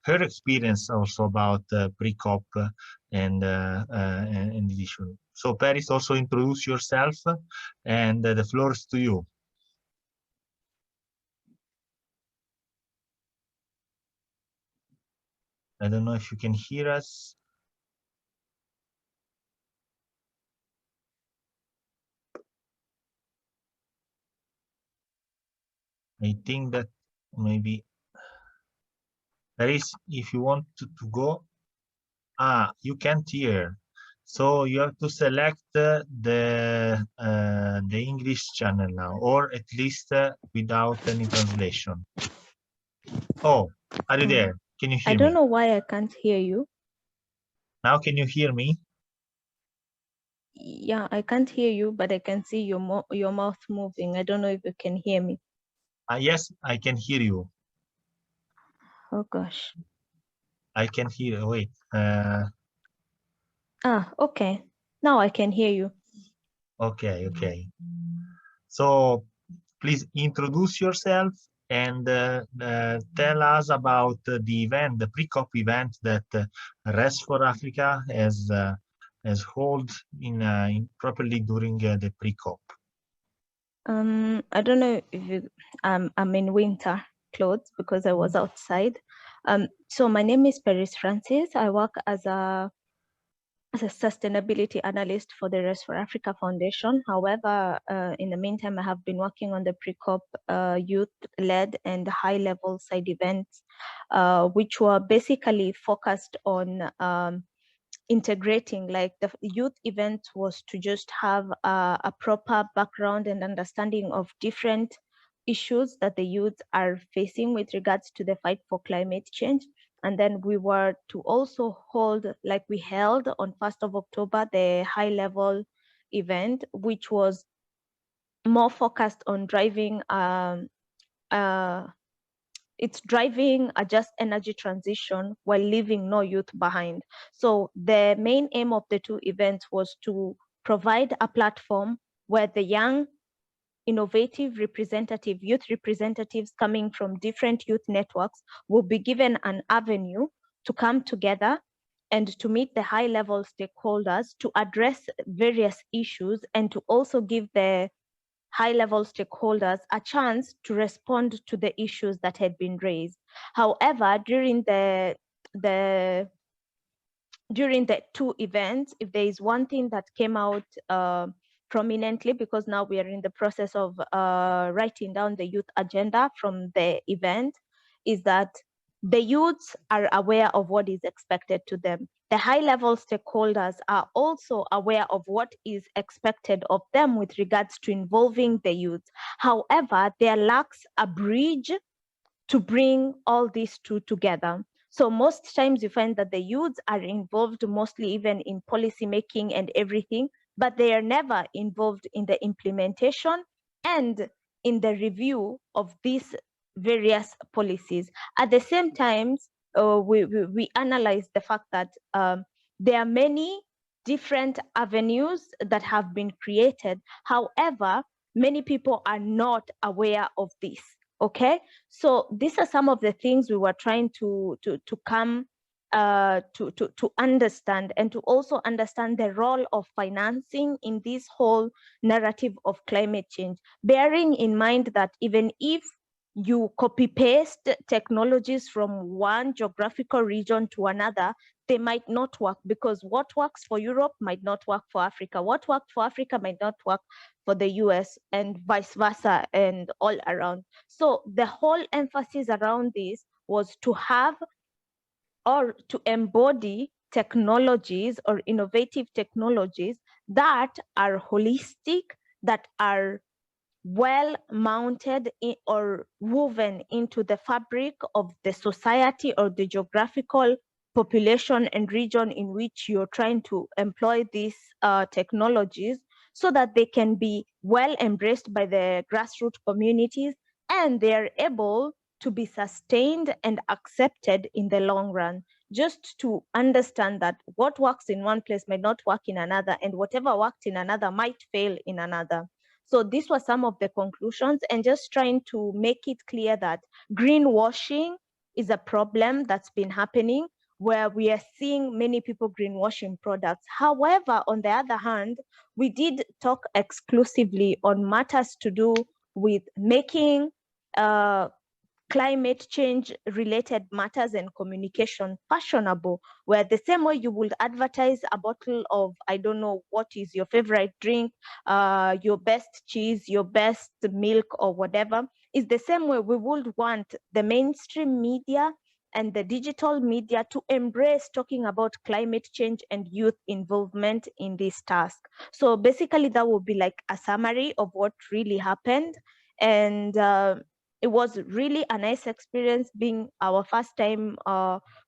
her experience also about Pre-Cop and the issue. So Peris, also introduce yourself, and the floor is to you. I don't know if you can hear us. I think that maybe Peris, if you want to go, you can't hear. So you have to select the English channel now, or at least without any translation. Oh, are you there? Can you hear me? I don't know why I can't hear you. Now can you hear me? Yeah, I can't hear you, but I can see your mouth moving. I don't know if you can hear me. Yes, I can hear you. Oh gosh. I can hear. Wait. Okay. Now I can hear you. Okay. So please introduce yourself and tell us about the event, the Pre-Cop event that Rest for Africa has held in properly during the Pre-Cop. I don't know if I'm in winter clothes because I was outside. So my name is Peris Francis. I work as a as a sustainability analyst for the Rest for Africa Foundation. However, in the meantime, I have been working on the Pre-Cop youth-led and high-level side events, which were basically focused on integrating, like the youth event was to just have a proper background and understanding of different issues that the youth are facing with regards to the fight for climate change. And then we were to also hold, like we held on 1st of October, the high level event, which was more focused on driving it's driving a just energy transition while leaving no youth behind. So the main aim of the two events was to provide a platform where the young, innovative youth representatives coming from different youth networks will be given an avenue to come together and to meet the high-level stakeholders to address various issues and to also give the high-level stakeholders a chance to respond to the issues that had been raised. However, during the two events, if there is one thing that came out prominently, because now we are in the process of writing down the youth agenda from the event, is that the youths are aware of what is expected to them. The high-level stakeholders are also aware of what is expected of them with regards to involving the youth. However, there lacks a bridge to bring all these two together. So most times you find that the youths are involved mostly even in policy making and everything, but they are never involved in the implementation and in the review of these various policies. At the same time, we analyze the fact that there are many different avenues that have been created. However, many people are not aware of this. Okay, so these are some of the things we were trying to come to understand, and to also understand the role of financing in this whole narrative of climate change, bearing in mind that even if you copy paste technologies from one geographical region to another, they might not work, because what works for Europe might not work for Africa. What worked for Africa might not work for the US, and vice versa, and all around. So the whole emphasis around this was to have or to embody technologies or innovative technologies that are holistic, that are well mounted or woven into the fabric of the society or the geographical population and region in which you're trying to employ these technologies, so that they can be well embraced by the grassroots communities and they're able to be sustained and accepted in the long run. Just to understand that what works in one place might not work in another, and whatever worked in another might fail in another. So these were some of the conclusions, and just trying to make it clear that greenwashing is a problem that's been happening, where we are seeing many people greenwashing products. However, on the other hand, we did talk exclusively on matters to do with making climate change related matters and communication fashionable, where the same way you would advertise a bottle of, I don't know, what is your favorite drink, your best cheese, your best milk or whatever, is the same way we would want the mainstream media and the digital media to embrace talking about climate change and youth involvement in this task. So basically that would be like a summary of what really happened. And it was really a nice experience, being our first time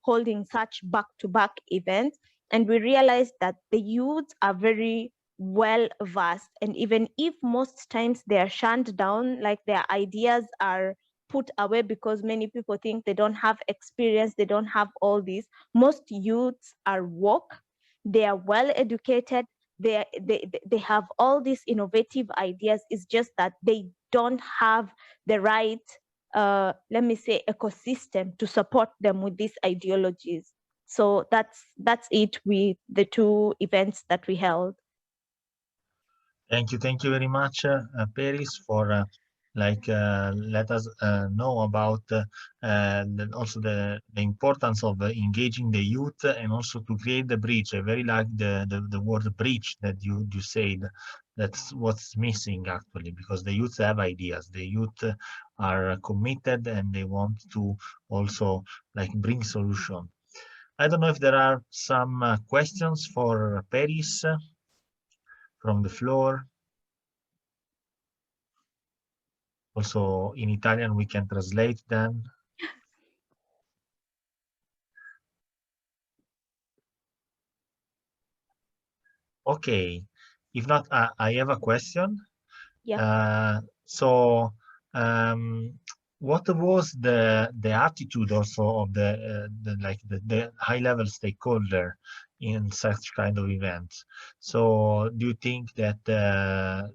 holding such back-to-back events. And we realized that the youth are very well versed, and even if most times they are shunned down, like their ideas are put away because many people think they don't have experience, they don't have all these, most youths are woke, they are well educated, they have all these innovative ideas. It's just that they don't have the right, let me say, ecosystem to support them with these ideologies. So that's it with the two events that we held. Thank you very much, Peris, for like let us know about also the importance of engaging the youth, and also to create the bridge. I very like the word bridge that you said. That's what's missing actually, because the youth have ideas, the youth are committed, and they want to also like bring solution. I don't know if there are some questions for Peris from the floor. Also in Italian, we can translate them. Okay, if not, I have a question. Yeah. So, what was the attitude also of the high level stakeholder in such kind of events? So, do you think that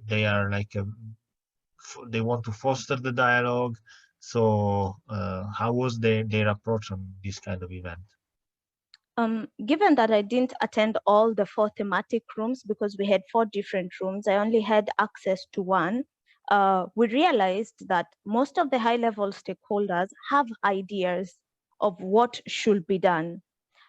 they are like they want to foster the dialogue? So, how was their approach on this kind of event? Given that I didn't attend all the 4 thematic rooms because we had 4 different rooms, I only had access to one. We realized that most of the high-level stakeholders have ideas of what should be done.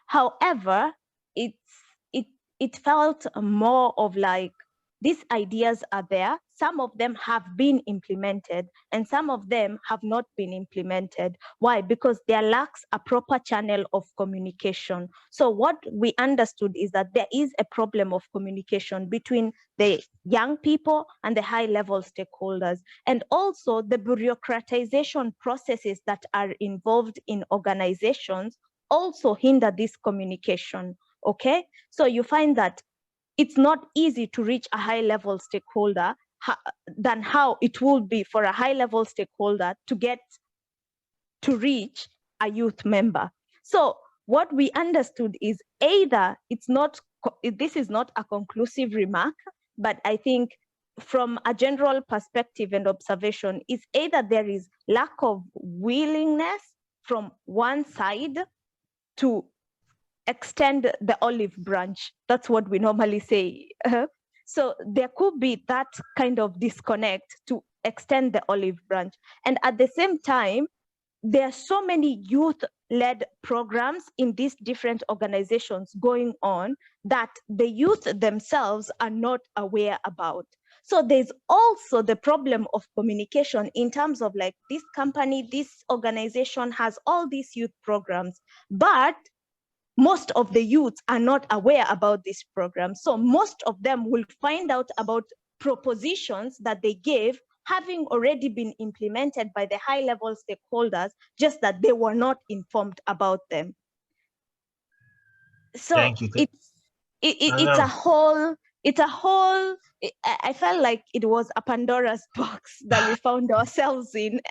However, it felt more of like these ideas are there. Some of them have been implemented and some of them have not been implemented. Why? Because there lacks a proper channel of communication. So what we understood is that there is a problem of communication between the young people and the high-level stakeholders, and also the bureaucratization processes that are involved in organizations also hinder this communication. Okay, so you find that it's not easy to reach a high-level stakeholder than how it would be for a high-level stakeholder to reach a youth member. So what we understood is either this is not a conclusive remark, but I think from a general perspective and observation, is either there is lack of willingness from one side to extend the olive branch. That's what we normally say. So there could be that kind of disconnect to extend the olive branch. And at the same time, there are so many youth-led programs in these different organizations going on that the youth themselves are not aware about. So there's also the problem of communication in terms of like, this company, this organization has all these youth programs, but most of the youths are not aware about this program. So most of them will find out about propositions that they gave having already been implemented by the high-level stakeholders, just that they were not informed about them. So Thank you. it's a whole, I felt like it was a Pandora's box that we found ourselves in.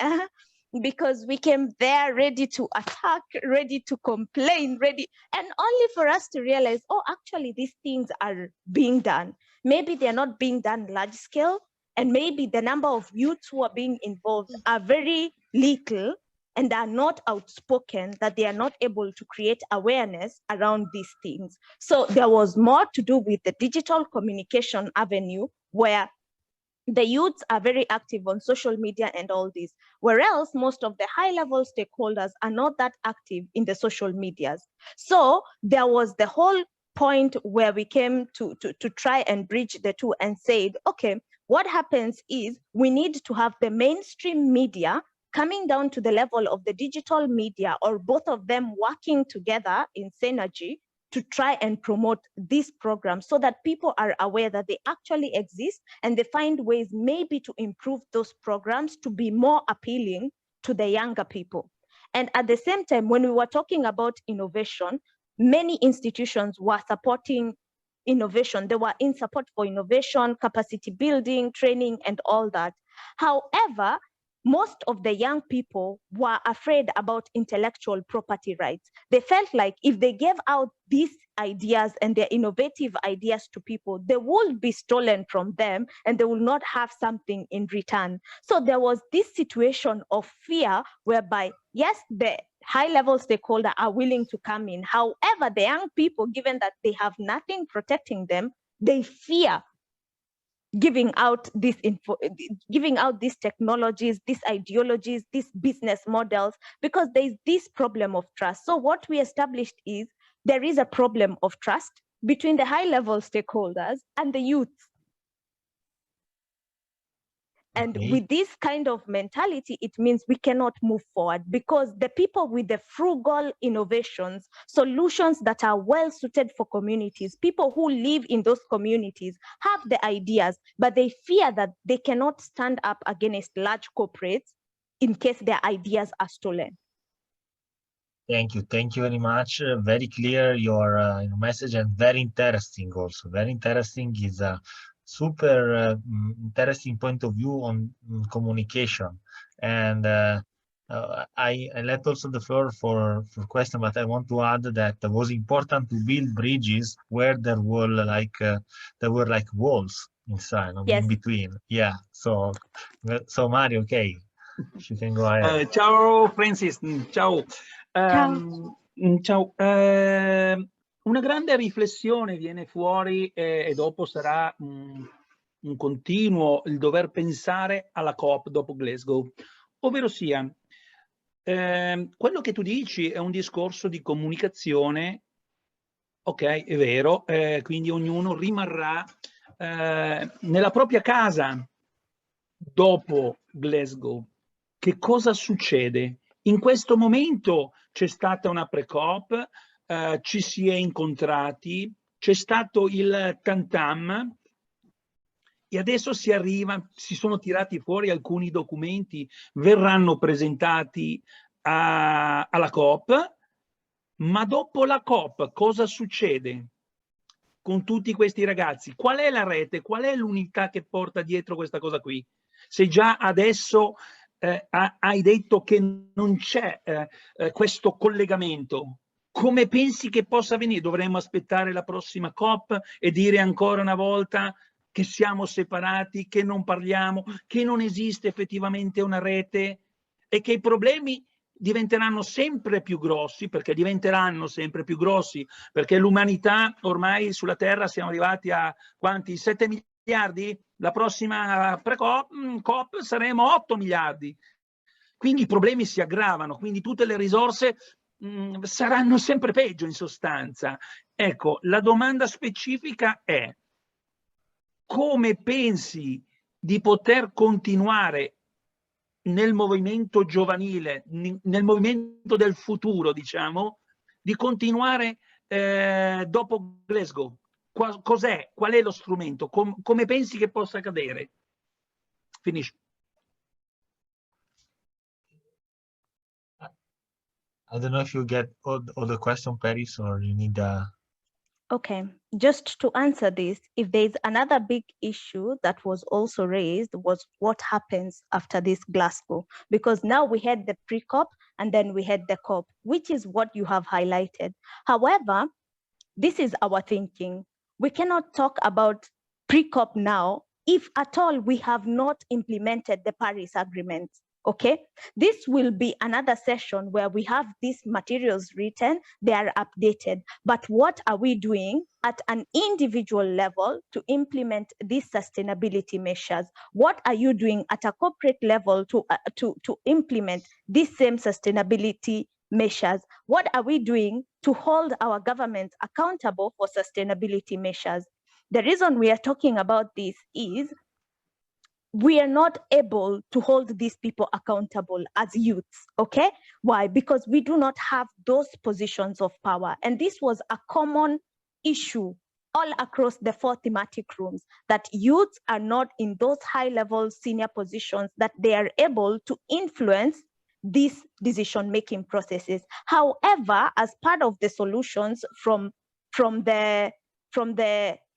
Because we came there ready to attack, ready to complain, ready, and only for us to realize, oh, actually these things are being done. Maybe they're not being done large scale, and maybe the number of youths who are being involved are very little and are not outspoken, that they are not able to create awareness around these things. So there was more to do with the digital communication avenue, where the youths are very active on social media and all this, whereas most of the high-level stakeholders are not that active in the social medias. So there was the whole point where we came to try and bridge the two and said, okay, what happens is we need to have the mainstream media coming down to the level of the digital media, or both of them working together in synergy to try and promote this program, so that people are aware that they actually exist and they find ways maybe to improve those programs to be more appealing to the younger people. And at the same time, when we were talking about innovation, many institutions were supporting innovation. They were in support for innovation, capacity building, training, and all that. However, most of the young people were afraid about intellectual property rights. They felt like if they gave out these ideas and their innovative ideas to people, they will be stolen from them and they will not have something in return. So there was this situation of fear whereby, yes, the high-level stakeholders are willing to come in. However, the young people, given that they have nothing protecting them, they fear giving out this info, giving out these technologies, these ideologies, these business models, because there is this problem of trust. So what we established is there is a problem of trust between the high-level stakeholders and the youth. And with this kind of mentality, it means we cannot move forward, because the people with the frugal innovations, solutions that are well suited for communities, people who live in those communities have the ideas, but they fear that they cannot stand up against large corporates in case their ideas are stolen. Thank you very much. Very clear your message, and very interesting also. Very interesting is a super interesting point of view on communication. And I let also the floor for question, but I want to add that it was important to build bridges where there were like walls inside, Yes. in between. Yeah. So Mario, okay, you can go ahead. Ciao Francis, ciao. Ciao. Una grande riflessione viene fuori e dopo sarà un continuo il dover pensare alla COP dopo Glasgow, ovvero sia quello che tu dici è un discorso di comunicazione, ok, è vero, quindi ognuno rimarrà nella propria casa dopo Glasgow. Che cosa succede? In questo momento c'è stata una pre-COP, ci si è incontrati, c'è stato il tantam e adesso si sono tirati fuori alcuni documenti, verranno presentati alla COP, ma dopo la COP cosa succede con tutti questi ragazzi? Qual è la rete? Qual è l'unità che porta dietro questa cosa qui? Se già adesso hai detto che non c'è questo collegamento, come pensi che possa avvenire? Dovremmo aspettare la prossima COP e dire ancora una volta che siamo separati, che non parliamo, che non esiste effettivamente una rete e che i problemi diventeranno sempre più grossi, perché l'umanità ormai sulla Terra siamo arrivati a quanti? 7 miliardi? La prossima COP saremo 8 miliardi. Quindi i problemi si aggravano, quindi tutte le risorse saranno sempre peggio in sostanza. Ecco, la domanda specifica è: come pensi di poter continuare nel movimento giovanile, nel movimento del futuro, diciamo, di continuare dopo Glasgow? Cos'è? Qual è lo strumento? Come pensi che possa accadere? Finisci. I don't know if you get all the question, Peris, or you need Okay, just to answer this, if there's another big issue that was also raised was what happens after this Glasgow, because now we had the pre-COP and then we had the COP, which is what you have highlighted. However, this is our thinking. We cannot talk about pre-COP now if at all we have not implemented the Paris Agreement. Okay, this will be another session where we have these materials written, they are updated. But what are we doing at an individual level to implement these sustainability measures? What are you doing at a corporate level to implement these same sustainability measures? What are we doing to hold our governments accountable for sustainability measures? The reason we are talking about this is we are not able to hold these people accountable as youths, okay? Why? Because we do not have those positions of power. And this was a common issue all across the 4 thematic rooms, that youths are not in those high-level senior positions that they are able to influence these decision-making processes. However, as part of the solutions from the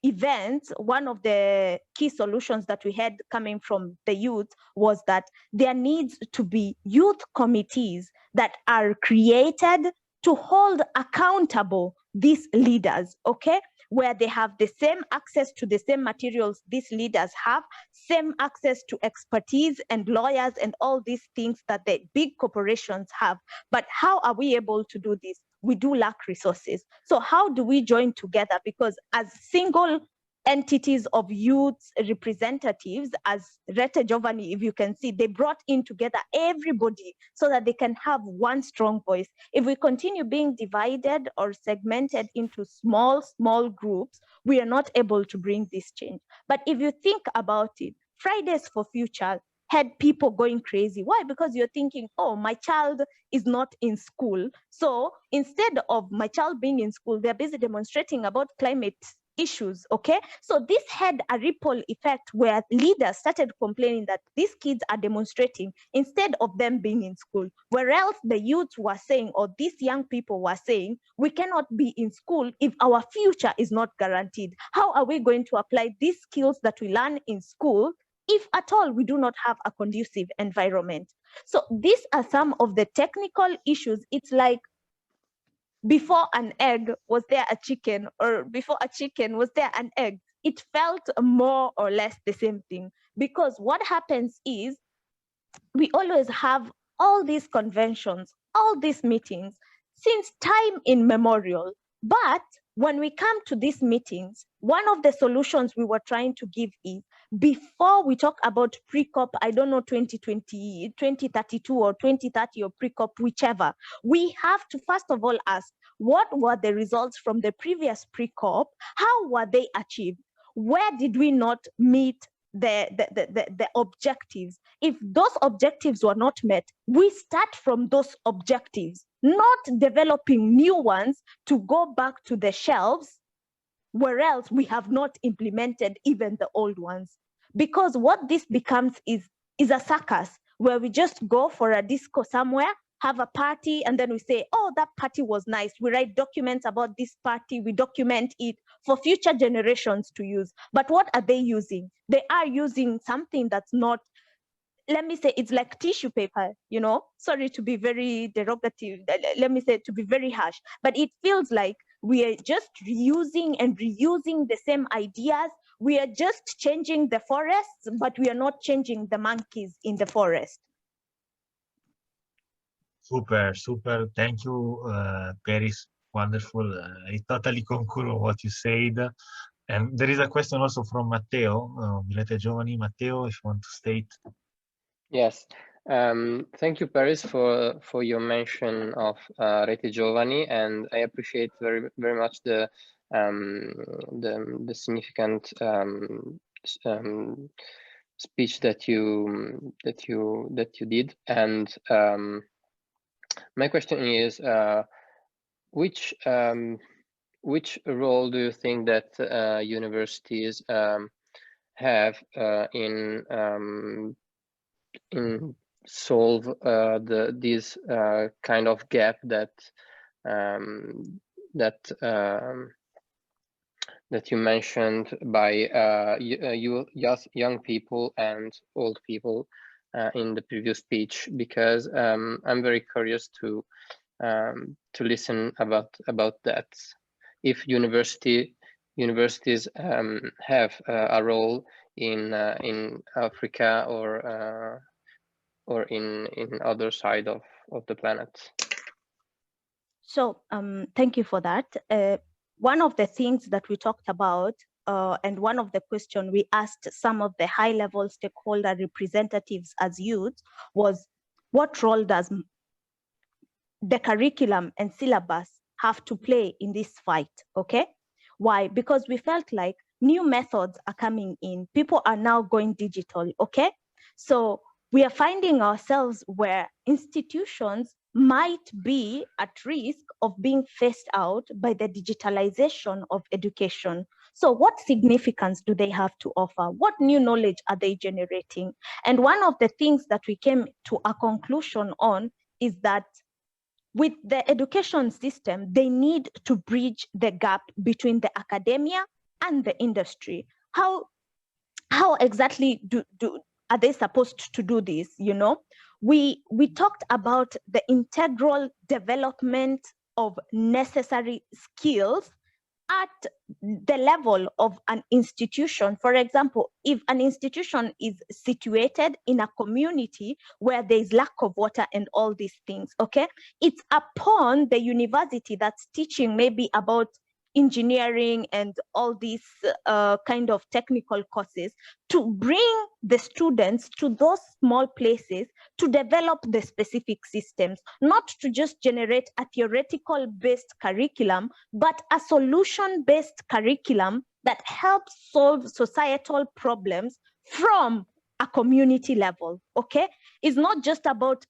events, one of the key solutions that we had coming from the youth was that there needs to be youth committees that are created to hold accountable these leaders, okay? Where they have the same access to the same materials these leaders have, same access to expertise and lawyers and all these things that the big corporations have. But how are we able to do this? We do lack resources. So how do we join together? Because as single entities of youth representatives, as Rete Giovanni, if you can see, they brought in together everybody so that they can have one strong voice. If we continue being divided or segmented into small groups, we are not able to bring this change. But if you think about it, Fridays for Future had people going crazy. Why? Because you're thinking, oh, my child is not in school. So instead of my child being in school, they're busy demonstrating about climate issues, okay? So this had a ripple effect where leaders started complaining that these kids are demonstrating instead of them being in school. Where else the youth were saying, or these young people were saying, we cannot be in school if our future is not guaranteed. How are we going to apply these skills that we learn in school if at all we do not have a conducive environment? So these are some of the technical issues. It's like, before an egg, was there a chicken? Or before a chicken, was there an egg? It felt more or less the same thing. Because what happens is, we always have all these conventions, all these meetings, since time immemorial. But when we come to these meetings, one of the solutions we were trying to give is, before we talk about pre-COP, I don't know, 2020, 2032 or 2030 or pre-COP, whichever, we have to first of all ask, what were the results from the previous pre-COP? How were they achieved? Where did we not meet the objectives? If those objectives were not met, we start from those objectives, not developing new ones to go back to the shelves, where else we have not implemented even the old ones. Because what this becomes is a circus where we just go for a disco somewhere, have a party, and then we say, oh, that party was nice. We write documents about this party, we document it for future generations to use. But what are they using? They are using something that's not, let me say, it's like tissue paper, you know? Sorry to be very derogative, let me say, to be very harsh, but it feels like we are just reusing and reusing the same ideas. We are just changing the forests, but we are not changing the monkeys in the forest. Super, super. Thank you, Peris. Wonderful. I totally concur with what you said. And there is a question also from Matteo, Rete Giovanni. Matteo, if you want to state. Yes. Thank you, Peris, for your mention of Rete Giovanni, and I appreciate very much the significant speech that you did. And my question is, which role do you think that universities have in solve this kind of gap that you mentioned by young people and old people in the previous speech? Because I'm very curious to listen about that. If universities have a role in Africa or in other side of the planet. So thank you for that. One of the things that we talked about, and one of the questions we asked some of the high-level stakeholder representatives as youth was, what role does the curriculum and syllabus have to play in this fight, okay? Why? Because we felt like new methods are coming in. People are now going digital, okay? So we are finding ourselves where institutions might be at risk of being phased out by the digitalization of education. So what significance do they have to offer? What new knowledge are they generating? And one of the things that we came to a conclusion on is that with the education system, they need to bridge the gap between the academia and the industry. How exactly are they supposed to do this? You know, we talked about the integral development of necessary skills at the level of an institution. For example, if an institution is situated in a community where there is lack of water and all these things, okay, it's upon the university that's teaching maybe about engineering and all these kind of technical courses, to bring the students to those small places to develop the specific systems, not to just generate a theoretical based curriculum, but a solution based curriculum that helps solve societal problems from a community level. Okay, it's not just about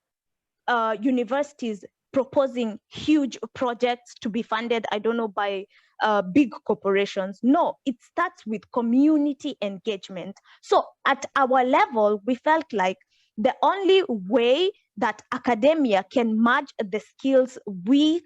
universities proposing huge projects to be funded, I don't know, by big corporations. No, it starts with community engagement. So at our level, we felt like the only way that academia can merge the skills with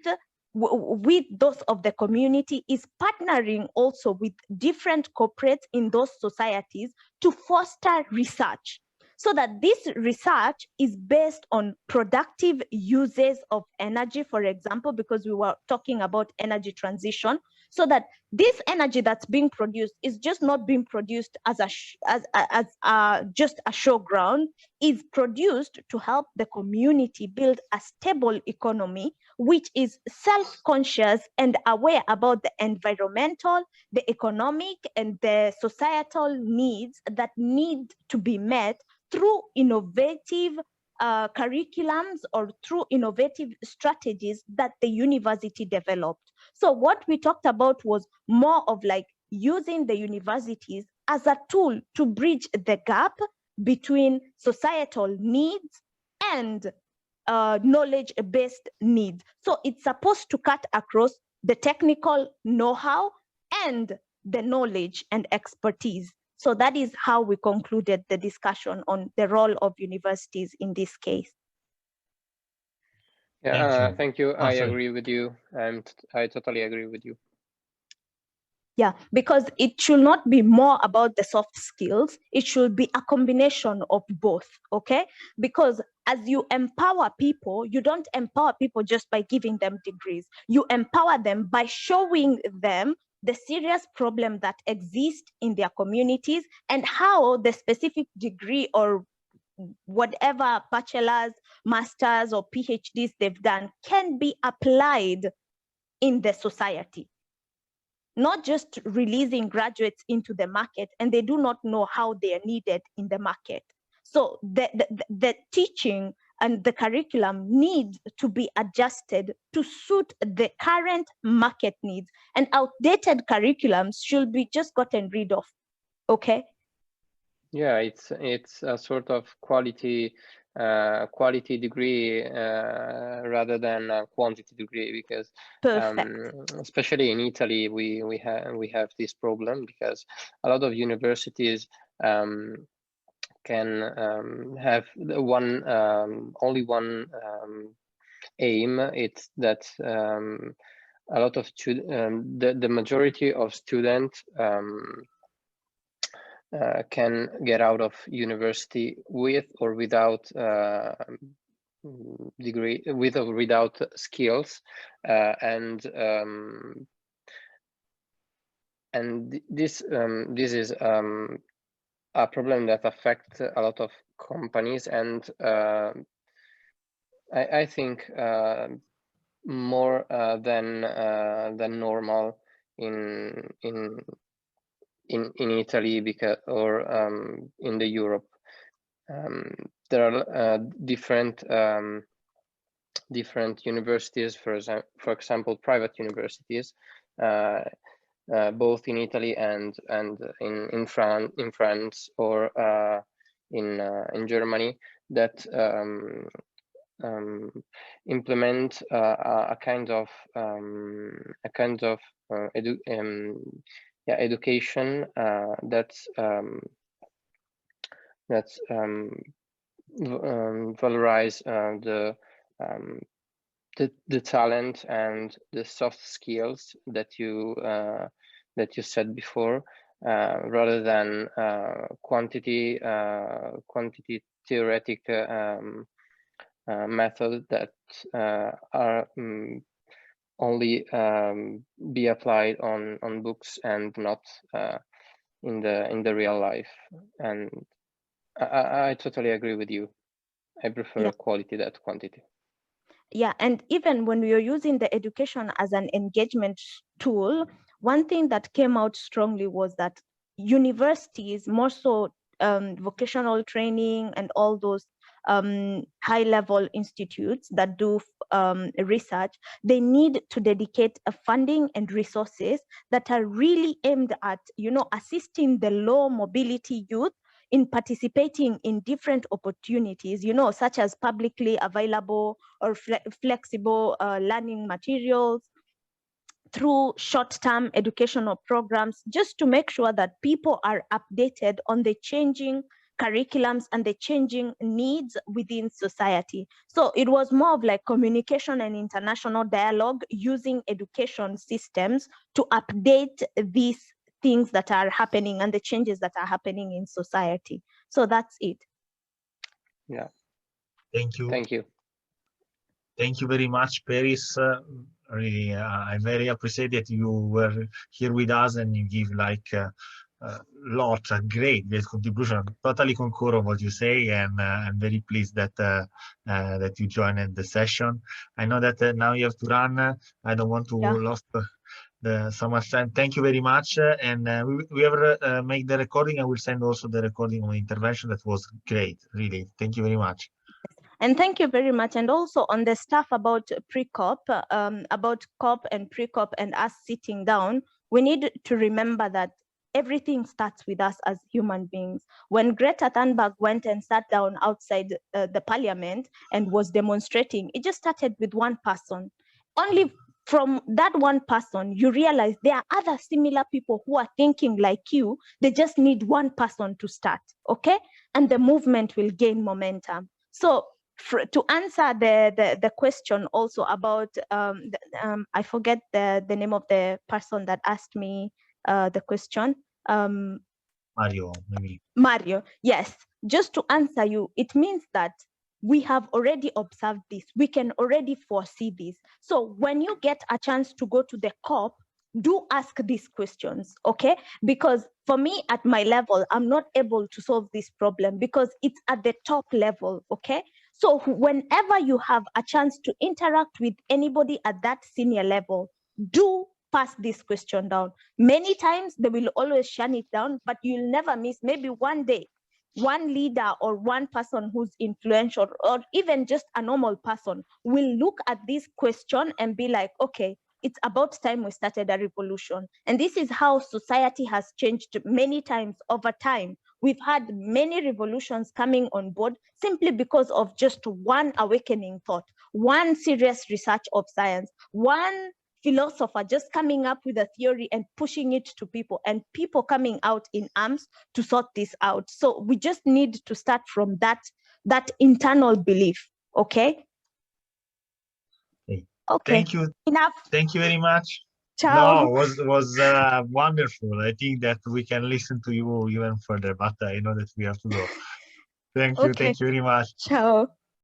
those of the community is partnering also with different corporates in those societies to foster research, so that this research is based on productive uses of energy, for example, because we were talking about energy transition, so that this energy that's being produced is just not being produced as just a showground, is produced to help the community build a stable economy, which is self-conscious and aware about the environmental, the economic, and the societal needs that need to be met through innovative curriculums or through innovative strategies that the university developed. So what we talked about was more of like using the universities as a tool to bridge the gap between societal needs and knowledge-based needs. So it's supposed to cut across the technical know-how and the knowledge and expertise. So that is how we concluded the discussion on the role of universities in this case. Yeah, thank you. I sorry. agree with you, and I totally agree with you. Yeah, because it should not be more about the soft skills. It should be a combination of both, okay? Because as you empower people, you don't empower people just by giving them degrees. You empower them by showing them the serious problem that exists in their communities and how the specific degree or whatever bachelor's, master's, or PhDs they've done can be applied in the society. Not just releasing graduates into the market and they do not know how they are needed in the market. So the teaching and the curriculum need to be adjusted to suit the current market needs, and outdated curriculums should be just gotten rid of, okay? Yeah, it's a sort of quality degree rather than a quantity degree, because especially in Italy we have this problem, because a lot of universities can have only one aim. It's that a lot of the majority of students can get out of university with or without degree, with or without skills, and this is a problem that affects a lot of companies, and I think more than normal in Italy, because in the Europe there are different universities, for example private universities, both in Italy and in France or in Germany, that implement a kind of education that's valorize the talent and the soft skills that you said before, rather than quantity theoretic method that are only be applied on books and not in the real life. And I totally agree with you. I prefer quality than quantity. Yeah, and even when we are using the education as an engagement tool, one thing that came out strongly was that universities, more so vocational training and all those high-level institutes that do research, they need to dedicate a funding and resources that are really aimed at, assisting the low mobility youth in participating in different opportunities, such as publicly available or flexible learning materials, through short-term educational programs, just to make sure that people are updated on the changing curriculums and the changing needs within society. So it was more of like communication and international dialogue using education systems to update these things that are happening and the changes that are happening in society. So that's it. Yeah. Thank you. Thank you. Thank you very much, Peris. Really, I very appreciate that you were here with us and you give like a great contribution. Totally concur on what you say, and I'm very pleased that that you joined the session. I know that now you have to run. I don't want to lose so much time. Thank you very much, and we have make the recording. I will send also the recording of the intervention. That was great, really. Thank you very much. And thank you very much. And also on the stuff about pre-COP, about COP and pre-COP and us sitting down, we need to remember that everything starts with us as human beings. When Greta Thunberg went and sat down outside the parliament and was demonstrating, it just started with one person. Only from that one person, you realize there are other similar people who are thinking like you. They just need one person to start, okay? And the movement will gain momentum. So to answer the question also about, I forget the name of the person that asked me the question. Mario, maybe. Mario, yes. Just to answer you, it means that we have already observed this. We can already foresee this. So when you get a chance to go to the COP, do ask these questions, okay? Because for me, at my level, I'm not able to solve this problem because it's at the top level, okay? So whenever you have a chance to interact with anybody at that senior level, do pass this question down. Many times they will always shun it down, but you'll never miss, maybe one day, one leader or one person who's influential or even just a normal person will look at this question and be like, okay, it's about time we started a revolution. And this is how society has changed many times over time. We've had many revolutions coming on board simply because of just one awakening thought, one serious research of science, one philosopher just coming up with a theory and pushing it to people, and people coming out in arms to sort this out. So we just need to start from that internal belief, okay? Okay. Thank you. Enough. Thank you very much. Ciao. No, it was wonderful. I think that we can listen to you even further, but I know that we have to go. Thank you. Okay. Thank you very much. Ciao.